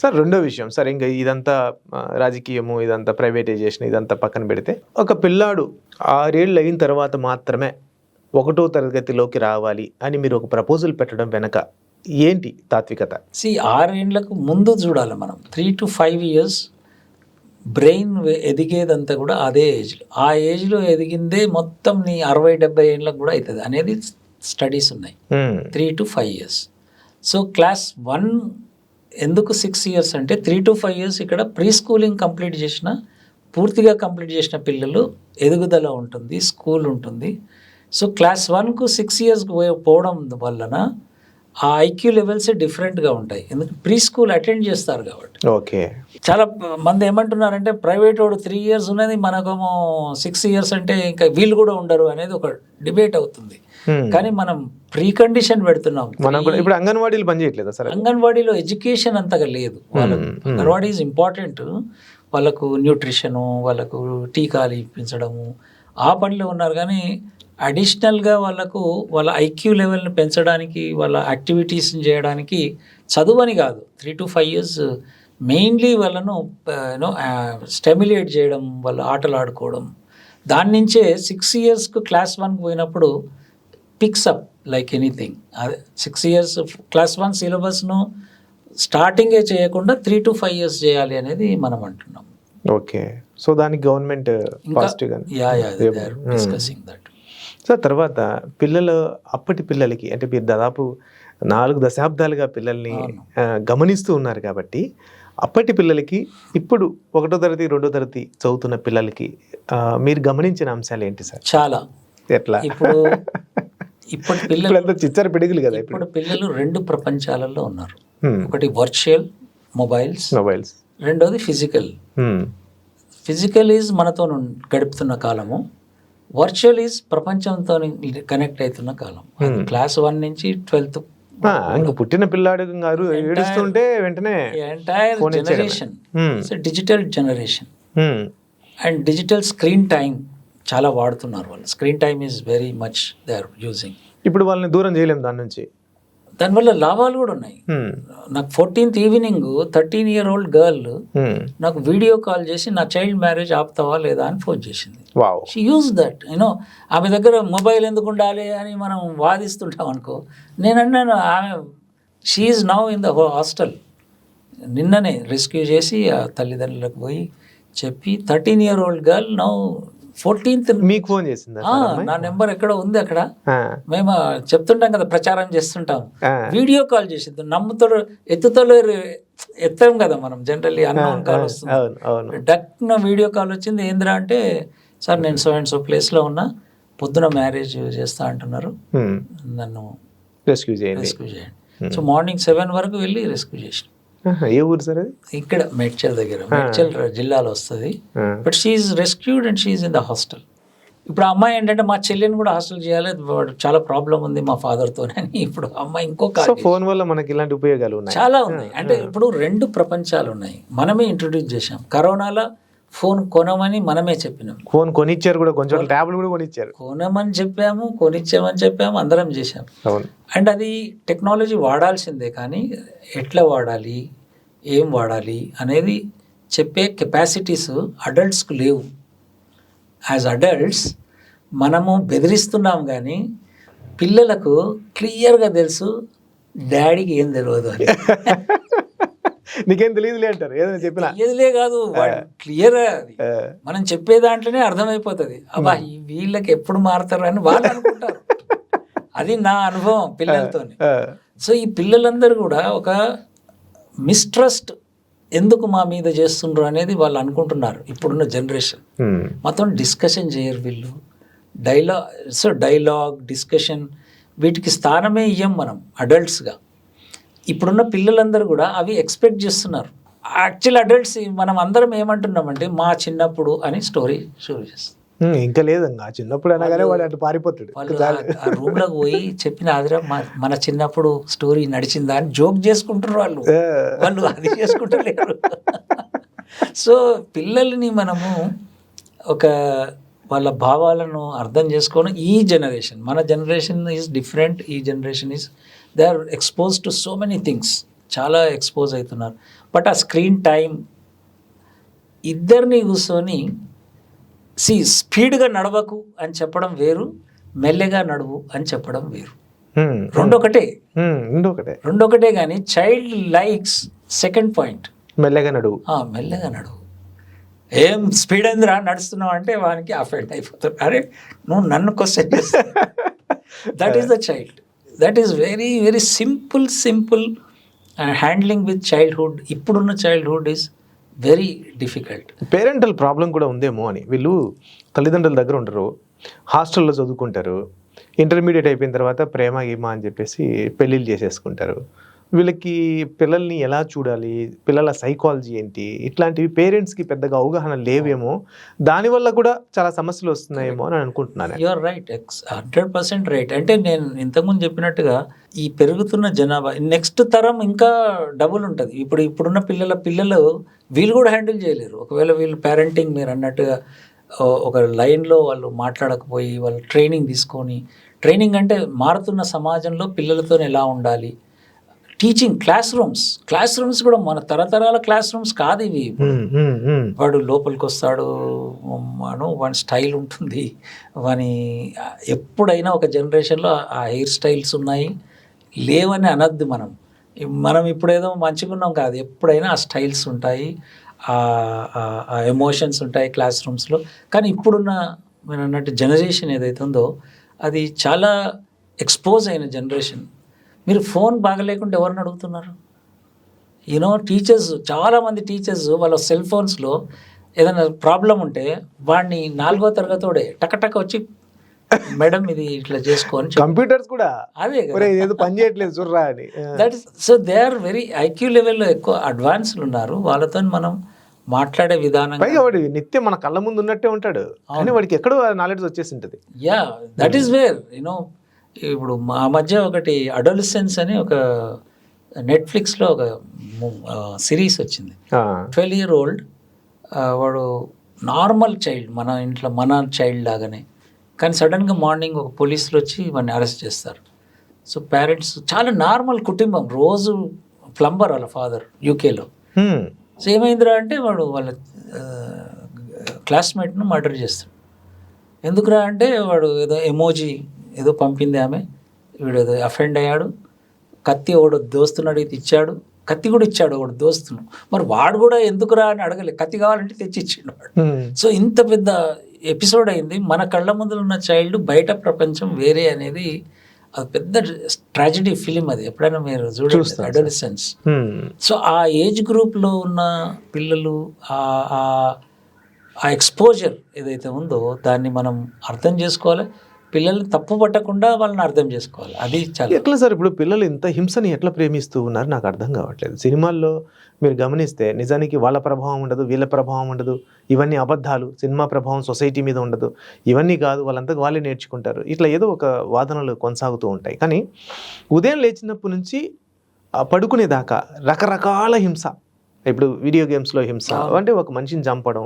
సార్ రెండో విషయం సార్, ఇంకా ఇదంతా రాజకీయము, ఇదంతా ప్రైవేటైజేషన్, ఇదంతా పక్కన పెడితే, ఒక పిల్లాడు 6 ఏళ్ళు అయిన తర్వాత మాత్రమే 1వ తరగతిలోకి రావాలి అని మీరు ఒక ప్రపోజల్ పెట్టడం వెనక ఏంటి తాత్వికత? 6 ఏళ్ళకు ముందు చూడాలి మనం. 3 to 5 years బ్రెయిన్ ఎదిగేదంతా కూడా అదే ఏజ్లో. ఆ ఏజ్లో ఎదిగిందే మొత్తం నీ 60-70 ఏళ్ళకు కూడా అవుతుంది అనేది స్టడీస్ ఉన్నాయి. 3 to 5 years. సో క్లాస్ 1 ఎందుకు 6 years అంటే 3 to 5 years ఇక్కడ ప్రీ స్కూలింగ్ కంప్లీట్ చేసిన, పూర్తిగా కంప్లీట్ చేసిన పిల్లలు ఎదుగుదల ఉంటుంది, స్కూల్ ఉంటుంది. సో క్లాస్ 1కు 6 years పోవడం వలన ఆ ఐక్యూ లెవెల్స్ డిఫరెంట్గా ఉంటాయి, ఎందుకంటే ప్రీ స్కూల్ అటెండ్ చేస్తారు కాబట్టి. ఓకే. చాలా మంది ఏమంటున్నారంటే ప్రైవేట్ వాడు 3 years ఉన్నది, మనకేమో 6 years అంటే ఇంకా వీళ్ళు కూడా ఉండరు అనేది ఒక డిబేట్ అవుతుంది. కానీ మనం ప్రీ కండిషన్ పెడుతున్నాం. మనం కూడా ఇప్పుడు అంగన్వాడీలు పని చేయట్లేదు సార్. అంగన్వాడీలో ఎడ్యుకేషన్ అంతగా లేదు వాళ్ళకు. అంగన్వాడీ ఈజ్ ఇంపార్టెంట్, వాళ్ళకు న్యూట్రిషను, వాళ్ళకు టీకాలు ఇప్పించడము ఆ పనిలో ఉన్నారు. కానీ అడిషనల్గా వాళ్ళకు వాళ్ళ ఐక్యూ లెవెల్ని పెంచడానికి, వాళ్ళ యాక్టివిటీస్ని చేయడానికి చదువు అని కాదు, 3 to 5 years మెయిన్లీ వాళ్ళను స్టెమ్యులేట్ చేయడం, వాళ్ళ ఆటలు ఆడుకోవడం. దాని నుంచే 6 yearsకు క్లాస్ 1కు పోయినప్పుడు పిక్సప్ లైక్ ఎనీథింగ్. అదే 6 years క్లాస్ 1 సిలబస్ను స్టార్టింగే చేయకుండా 3 to 5 years చేయాలి అనేది మనం అంటున్నాం. ఓకే. సో దానికి గవర్నమెంట్ పాజిటివ్గా డిస్కసింగ్ దట్. సో తర్వాత అప్పటి పిల్లలకి అంటే మీరు దాదాపు 4 దశాబ్దాలుగా పిల్లల్ని గమనిస్తూ ఉన్నారు కాబట్టి, అప్పటి పిల్లలకి ఇప్పుడు 1వ తరగతి 2వ తరగతి చదువుతున్న పిల్లలకి మీరు గమనించిన అంశాలు ఏంటి సార్? చాలా. ఎట్లా? ఇప్పుడు పిల్లలు చిచ్చర పిడుగులు కదా. ఇప్పుడు పిల్లలు 2 ప్రపంచాలలో ఉన్నారు. ఒకటి వర్చువల్ మొబైల్స్, రెండోది ఫిజికల్. ఫిజికల్ ఈజ్ మనతో గడుపుతున్న కాలము, వర్చువల్ ఈజ్ ప్రపంచంతో కనెక్ట్ అవుతున్న కాలం. క్లాస్ 1 నుంచి 12th పుట్టిన పిల్లాడు ఏడుస్తుంటే వెంటనే entire generation digital generation and digital screen time చాలా వాడుతున్నారు వాళ్ళు. Screen time is very much they are using. ఇప్పుడు వాళ్ళని దూరం చేయలేము దాని నుంచి. దానివల్ల లాభాలు కూడా ఉన్నాయి. నాకు 14th ఈవినింగ్ 13-year-old గర్ల్ నాకు వీడియో కాల్ చేసి నా చైల్డ్ మ్యారేజ్ ఆపుతావా లేదా అని ఫోన్ చేసింది. She use that. ఆమె దగ్గర మొబైల్ ఎందుకు ఉండాలి అని మనం వాదిస్తుంటాం అనుకో. నేను అన్నాను, ఆమె she is now in the hostel. నిన్ననే రెస్క్యూ చేసి ఆ తల్లిదండ్రులకు పోయి చెప్పి 13-year-old గర్ల్ నౌ 14th మీకు ఫోన్ చేసింది. నా నెంబర్ ఎక్కడో ఉంది అక్కడ. మేము చెప్తుంటాం కదా, ప్రచారం చేస్తుంటాం. వీడియో కాల్ చేసింది. నమ్ముతాడు ఎత్తాం కదా మనం జనరల్లీ, అన్నోన్ కాల్ వస్తుంది. డక్న వీడియో కాల్ వచ్చింది. ఏంద్రా అంటే, సార్ నేను సో అండ్ సో ప్లేస్లో ఉన్నా, పొద్దున మ్యారేజ్ చేస్తా అంటున్నారు, నన్ను రెస్క్యూ చేయండి. సో మార్నింగ్ 7 వరకు వెళ్ళి రెస్క్యూ చేసి. ఏ ఊరు సార్ అది? ఇక్కడ మేడ్చల్ దగ్గర, మేడ్చల్ జిల్లాలో వస్తుంది. But she rescued and she in the hostel. ఇప్పుడు ఆ అమ్మాయి ఏంటంటే, మా చెల్లిని కూడా హాస్టల్ చేయాలి, చాలా ప్రాబ్లం ఉంది మా ఫాదర్తో అని. ఇప్పుడు అమ్మాయి ఇంకొక ఫోన్ వల్ల మనకి ఇలాంటి ఉపయోగాలు ఉన్నాయి, చాలా ఉన్నాయి. అంటే ఇప్పుడు 2 ప్రపంచాలు ఉన్నాయి. మనమే ఇంట్రొడ్యూస్ చేసాం. కరోనాలో ఫోన్ కొనమని మనమే చెప్పినాం. ఫోన్ కొనిచ్చారు కూడా, కొంచెం ట్యాబ్లు కూడా కొనిచ్చారు. కొనమని చెప్పాము, కొనిచ్చామని చెప్పాము, అందరం చేసాం. అండ్ అది టెక్నాలజీ వాడాల్సిందే, కానీ ఎట్లా వాడాలి, ఏం వాడాలి అనేది చెప్పే కెపాసిటీస్ అడల్ట్స్కు లేవు. యాజ్ అడల్ట్స్ మనము బెదిరిస్తున్నాం, కానీ పిల్లలకు క్లియర్గా తెలుసు డాడీకి ఏం తెలియదు అని. నీకేం తెలియదులే అంటారు, ఏదైనా చెప్పినా. తెలియదులే కాదు, క్లియర్. మనం చెప్పే దాంట్లోనే అర్థమైపోతుంది. అబ్బా వీళ్ళకి ఎప్పుడు మారుతారు అని వాళ్ళు అనుకుంటారు. అది నా అనుభవం పిల్లలతో. సో ఈ పిల్లలందరూ కూడా ఒక మిస్ట్రస్ట్ ఎందుకు మా మీద చేస్తుండ్రు అనేది వాళ్ళు అనుకుంటున్నారు. ఇప్పుడున్న జనరేషన్ మొత్తం డిస్కషన్ చేయరు వీళ్ళు. డైలాగ్ డిస్కషన్ వీటికి స్థానమే ఇయ్యం మనం అడల్ట్స్గా. ఇప్పుడున్న పిల్లలందరూ కూడా అవి ఎక్స్పెక్ట్ చేస్తున్నారు. యాక్చువల్ అడల్ట్స్ మనం అందరం ఏమంటున్నామంటే, మా చిన్నప్పుడు అని స్టోరీ చేస్తాం. ఇంకా లేదంగా, చిన్నప్పుడు అనగానే వాడు అటు పారిపోతాడు. ఆ రూమ్లోకి పోయి చెప్పిన ఆదిరా మన చిన్నప్పుడు స్టోరీ నడిచిందా అని జోక్ చేసుకుంటారు వాళ్ళు అది చేసుకుంటలేరు. సో పిల్లల్ని మనము ఒక వాళ్ళ భావాలను అర్థం చేసుకోవడం. ఈ జనరేషన్, మన జనరేషన్ ఈజ్ డిఫరెంట్. ఈ generation is they are expose to so many things, చాలా ఎక్స్పోజ్ అవుతున్నారు. బట్ ఆ స్క్రీన్ టైం ఇద్దరిని కూర్చొని స్పీడ్గా నడవకు అని చెప్పడం వేరు, మెల్లగా నడువు అని చెప్పడం వేరు. రెండొకటే కానీ చైల్డ్ లైక్స్ సెకండ్ పాయింట్, మెల్లగా నడువు. ఏం స్పీడ్ అయిందిరా నడుస్తున్నావు అంటే వానికి అఫెక్ట్ అయిపోతారు. అరే నువ్వు నన్ను క్వశ్చన్ చేస్తావు. That is the child. That is very very simple handling with childhood. ఇప్పుడున్న childhood is very difficult. Parental problem కూడా ఉందేమో అని, వీళ్ళు తల్లిదండ్రుల దగ్గర ఉండరు, హాస్టల్లో చదువుకుంటారు, ఇంటర్మీడియట్ అయిపోయిన తర్వాత ప్రేమ గీమ అని చెప్పేసి పెళ్ళిళ్ళు చేసేసుకుంటారు. వీళ్ళకి పిల్లల్ని ఎలా చూడాలి, పిల్లల సైకాలజీ ఏంటి, ఇట్లాంటివి పేరెంట్స్కి పెద్దగా అవగాహన లేవేమో, దానివల్ల కూడా చాలా సమస్యలు వస్తున్నాయేమో అని అనుకుంటున్నాను. You are right, 100% right. అంటే నేను ఇంతకుముందు చెప్పినట్టుగా ఈ పెరుగుతున్న జనాభా నెక్స్ట్ తరం ఇంకా డబుల్ ఉంటుంది. ఇప్పుడున్న పిల్లలు వీళ్ళు కూడా హ్యాండిల్ చేయలేరు. ఒకవేళ వీళ్ళు పేరెంటింగ్ మీరు అన్నట్టుగా ఒక లైన్లో వాళ్ళు మాట్లాడకపోయి వాళ్ళు ట్రైనింగ్ అంటే మారుతున్న సమాజంలో పిల్లలతో ఎలా ఉండాలి, టీచింగ్ క్లాస్ రూమ్స్ కూడా మన తరతరాల క్లాస్ రూమ్స్ కాదు ఇవి. వాడు లోపలికి వస్తాడు, వాని స్టైల్ ఉంటుంది, వాని ఎప్పుడైనా ఒక జనరేషన్లో ఆ హెయిర్ స్టైల్స్ ఉన్నాయి లేవని అనద్దు. మనం ఇప్పుడేదో మంచిగా ఉన్నాం కాదు, ఎప్పుడైనా ఆ స్టైల్స్ ఉంటాయి, ఆ ఎమోషన్స్ ఉంటాయి క్లాస్ రూమ్స్లో. కానీ ఇప్పుడున్న మీరు అన్నట్టు జనరేషన్ ఏదైతే ఉందో అది చాలా ఎక్స్పోజ్ అయిన జనరేషన్. మీరు ఫోన్ బాగలేకుంటే ఎవరిని అడుగుతున్నారు? చాలామంది టీచర్స్ వాళ్ళ సెల్ ఫోన్స్లో ఏదైనా ప్రాబ్లం ఉంటే వాడిని 4వ తరగతోడే టకటక వచ్చి మేడం ఇది ఇట్లా చేసుకోని, కంప్యూటర్స్ కూడా అదే ఏదో పని చేయట్లేదు చూడరా అని. That is so they are very IQ లెవెల్లో ఎక్కువ అడ్వాన్స్లు ఉన్నారు. వాళ్ళతో మనం మాట్లాడే విధానం, పైగా వాడు నిత్యం మన కళ్ళ ముందు ఉన్నట్టే ఉంటాడు, కానీ వాడికి ఎక్కడో నాలెడ్జ్ వచ్చేసి ఉంటుంది. యా, దట్ ఈస్ వేర్ ఇప్పుడు మా మధ్య ఒకటి అడోలసెన్స్ అని ఒక నెట్ఫ్లిక్స్లో ఒక సిరీస్ వచ్చింది. 12 year old వాడు నార్మల్ చైల్డ్, మన ఇంట్లో మన చైల్డ్ లాగానే, కానీ సడన్గా మార్నింగ్ ఒక పోలీసులు వచ్చి వాడిని అరెస్ట్ చేస్తారు. సో పేరెంట్స్ చాలా నార్మల్ కుటుంబం, రోజు ప్లంబర్ వాళ్ళ ఫాదర్ యూకేలో. సో ఏమైందిరా అంటే వాడు వాళ్ళ క్లాస్మేట్ను మర్డర్ చేస్తాడు. ఎందుకురా అంటే వాడు ఏదో ఎమోజీ ఏదో పంపింది ఆమె, వీడు ఏదో అఫెండ్ అయ్యాడు, కత్తి ఒకడు దోస్తుని అడిగితే ఇచ్చాడు, కత్తి కూడా ఇచ్చాడు ఒకడు దోస్తును. మరి వాడు కూడా ఎందుకురా అని అడగలే, కత్తి కావాలంటే తెచ్చి ఇచ్చాడు వాడు. సో ఇంత పెద్ద ఎపిసోడ్ అయింది. మన కళ్ళ ముందు ఉన్న చైల్డ్, బయట ప్రపంచం వేరే అనేది అది పెద్ద ట్రాజడీ ఫిలిం. అది ఎప్పుడైనా మీరు చూడండి, అడోలసెన్స్. సో ఆ ఏజ్ గ్రూప్లో ఉన్న పిల్లలు ఆ ఎక్స్పోజర్ ఏదైతే ఉందో దాన్ని మనం అర్థం చేసుకోవాలి. పిల్లల్ని తప్పు పట్టకుండా వాళ్ళని అర్థం చేసుకోవాలి. అది చాలా ఎట్లా సార్ ఇప్పుడు పిల్లలు ఇంత హింసని ఎట్లా ప్రేమిస్తూ ఉన్నారు నాకు అర్థం కావట్లేదు. సినిమాల్లో మీరు గమనిస్తే నిజానికి వాళ్ళ ప్రభావం ఉండదు, వీళ్ళ ప్రభావం ఉండదు, ఇవన్నీ అబద్ధాలు, సినిమా ప్రభావం సొసైటీ మీద ఉండదు, ఇవన్నీ కాదు, వాళ్ళంతా వాళ్ళే నేర్చుకుంటారు, ఇట్లా ఏదో ఒక వాదనలు కొనసాగుతూ ఉంటాయి. కానీ ఉదయం లేచినప్పటి నుంచి పడుకునేదాకా రకరకాల హింస. ఇప్పుడు వీడియో గేమ్స్లో హింస అంటే ఒక మనిషిని చంపడం,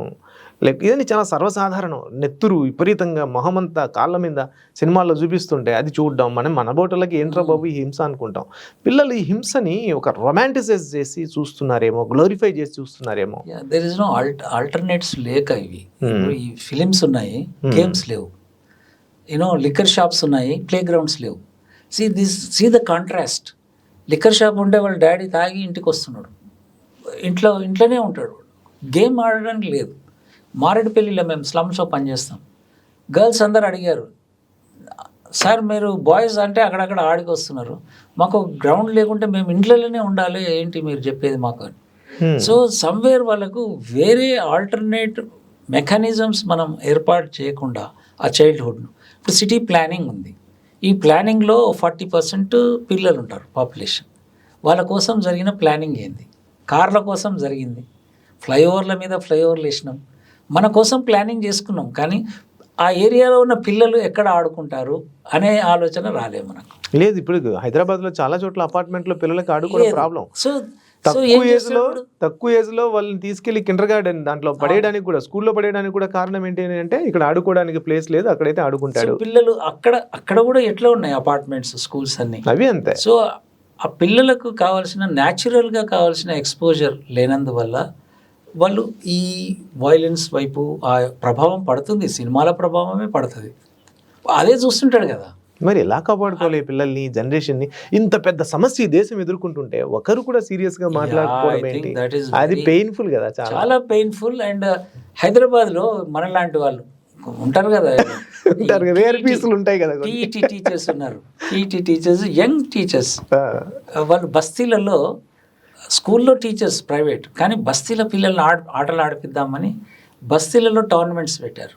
ఇదని చాలా సర్వసాధారణం. నెత్తురు విపరీతంగా మొహమంతా కాళ్ళ మీద సినిమాల్లో చూపిస్తుంటే అది చూడడం, మన బోటలకి ఏంట్రా బాబు ఈ హింస అనుకుంటాం. పిల్లలు ఈ హింసని ఒక రొమాంటిసైజ్ చేసి చూస్తున్నారేమో, గ్లోరిఫై చేసి చూస్తున్నారేమో. దేర్ ఇస్ నో ఆల్టర్నేట్స్ లేక ఇవి ఈ ఫిలిమ్స్ ఉన్నాయి, గేమ్స్ లేవు, లిక్కర్ షాప్స్ ఉన్నాయి, ప్లే గ్రౌండ్స్ లేవు. See the contrast. Liquor shop ఉంటే వాళ్ళ డాడీ తాగి ఇంటికి వస్తున్నాడు, ఇంట్లోనే ఉంటాడు, గేమ్ ఆడడానికి లేదు. మారేడుపల్లిలో మేము స్లమ్స్లో పనిచేస్తాం. గర్ల్స్ అందరు అడిగారు, సార్ మీరు బాయ్స్ అంటే అక్కడక్కడ ఆడికి వస్తున్నారు, మాకు గ్రౌండ్ లేకుంటే మేము ఇంట్లోనే ఉండాలి, ఏంటి మీరు చెప్పేది మాకు అని. సో సమ్వేర్ వాళ్ళకు వేరే ఆల్టర్నేట్ మెకానిజమ్స్ మనం ఏర్పాటు చేయకుండా ఆ చైల్డ్హుడ్ను. ఇప్పుడు సిటీ ప్లానింగ్ ఉంది, ఈ ప్లానింగ్లో 40% పిల్లలు ఉంటారు పాపులేషన్. వాళ్ళ కోసం జరిగిన ప్లానింగ్ ఏంది? కార్ల కోసం జరిగింది, ఫ్లైఓవర్ల మీద ఫ్లైఓవర్లు వేసినాం, మన కోసం ప్లానింగ్ చేసుకున్నాం, కానీ ఆ ఏరియాలో ఉన్న పిల్లలు ఎక్కడ ఆడుకుంటారు అనే ఆలోచన రాలేదు మనకు. లేదు, ఇప్పుడు హైదరాబాద్లో చాలా చోట్ల అపార్ట్మెంట్లో పిల్లలకి ఆడుకునే ప్రాబ్లం. సో తక్కువ ఏజ్ లో వాళ్ళని తీసుకెళ్లి కిండర్ గార్డెన్ దాంట్లో పడేయడానికి కూడా, స్కూల్లో పడేయడానికి కూడా కారణం ఏంటి అంటే ఇక్కడ ఆడుకోవడానికి ప్లేస్ లేదు, అక్కడైతే ఆడుకుంటాడు. పిల్లలు అక్కడ కూడా ఎట్లా ఉన్నాయి అపార్ట్మెంట్స్, స్కూల్స్ అన్ని అవి అంతే. సో ఆ పిల్లలకు కావాల్సిన న్యాచురల్గా కావాల్సిన ఎక్స్పోజర్ లేనందువల్ల వాళ్ళు ఈ వైలెన్స్ వైపు ఆ ప్రభావం పడుతుంది, సినిమాల ప్రభావమే పడుతుంది, అదే చూస్తుంటాడు కదా. మరి ఎలా కాపాడుకోవాలి పిల్లల్ని, జనరేషన్ని? ఇంత పెద్ద సమస్య ఈ దేశం ఎదుర్కొంటుంటే ఒకరు కూడా సీరియస్ గా మాట్లాడుకోవడం ఏంటి? అది పెయిన్ఫుల్ కదా, చాలా పెయిన్ఫుల్. అండ్ హైదరాబాద్లో మనలాంటి వాళ్ళు ఉంటారు కదా, రేర్ పీసులు ఉంటాయి కదా, పీఈటీ టీచర్స్ ఉన్నారు, పీఈటీ టీచర్స్, యంగ్ టీచర్స్. వాళ్ళు బస్తీలలో, స్కూల్లో టీచర్స్ ప్రైవేట్, కానీ బస్తీల పిల్లల్ని ఆటలు ఆడిపిద్దామని బస్తీలలో టోర్నమెంట్స్ పెట్టారు.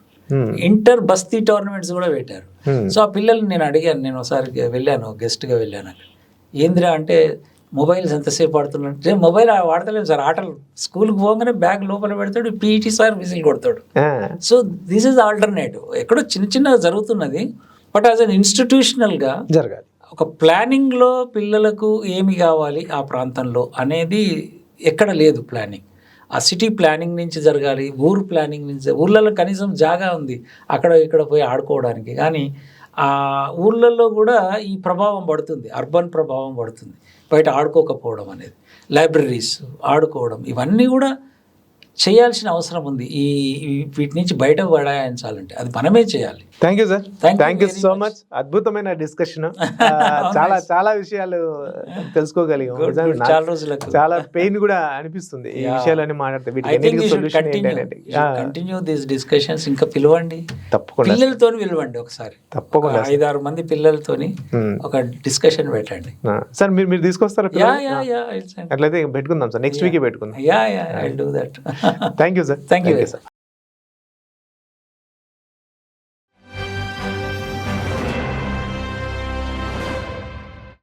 ఇంటర్ బస్తీ టోర్నమెంట్స్ కూడా పెట్టారు. సో ఆ పిల్లల్ని నేను అడిగాను, నేను ఒకసారి వెళ్ళాను, గెస్ట్గా వెళ్ళాను అక్కడ. ఏందిరా అంటే మొబైల్స్ ఎంతసేపు ఆడుతున్నట్టే, మొబైల్ వాడతలేము సార్, ఆటలు స్కూల్కి పోగానే బ్యాగ్ లోపల పెడతాడు, పీఈటీ సార్ విజిల్ కొడతాడు. So this is alternative. ఎక్కడో చిన్న చిన్నగా జరుగుతున్నది, బట్ యాజ్ అన్ ఇన్స్టిట్యూషనల్గా జరగాలి. ఒక ప్లానింగ్లో పిల్లలకు ఏమి కావాలి ఆ ప్రాంతంలో అనేది ఎక్కడ లేదు ప్లానింగ్. ఆ సిటీ ప్లానింగ్ నుంచి జరగాలి, ఊరు ప్లానింగ్ నుంచి. ఊర్లలో కనీసం జాగా ఉంది అక్కడ ఇక్కడ పోయి ఆడుకోవడానికి, కానీ ఆ ఊర్లలో కూడా ఈ ప్రభావం పడుతుంది, అర్బన్ ప్రభావం పడుతుంది, బయట ఆడుకోకపోవడం అనేది, లైబ్రరీస్ ఆడుకోవడం, ఇవన్నీ కూడా చేయాల్సిన అవసరం ఉంది. వీటి నుంచి బయట పడాయించాలంటే అది మనమే చేయాలి. Thank you sir, Thank you thank you very so much. Much. అద్భుతమైన డిస్కషన్. చాలా చాలా విషయాలు తెలుసుకోగలిగాం. Good, నిజంగా good. నాకు చాలా రోజులకు చాలా పెయిన్ కూడా అనిపిస్తుంది ఈ Yeah. విషయాలన్నీ మాట్లాడితే. I వీటికి think అన్నిటికీ you should సొల్యూషన్ continue. ఏంటంటే You should continue these discussions. ఇంకా పిలవండి, తప్పకుండా పిల్లలతో పిలవండి, ఒకసారి తప్పకుండా 5-6 మంది పిల్లలతోని ఒక డిస్కషన్ పెట్టండి. సార్. మీరు తీసుకొస్తారా యా పిల్లల్ని? యా యా అట్లయితే పెట్టుకుందాం సార్, నెక్స్ట్ వీక్ పెట్టుకుందాం. Yeah yeah I will do that. Thank you sir. Thank you. Sir.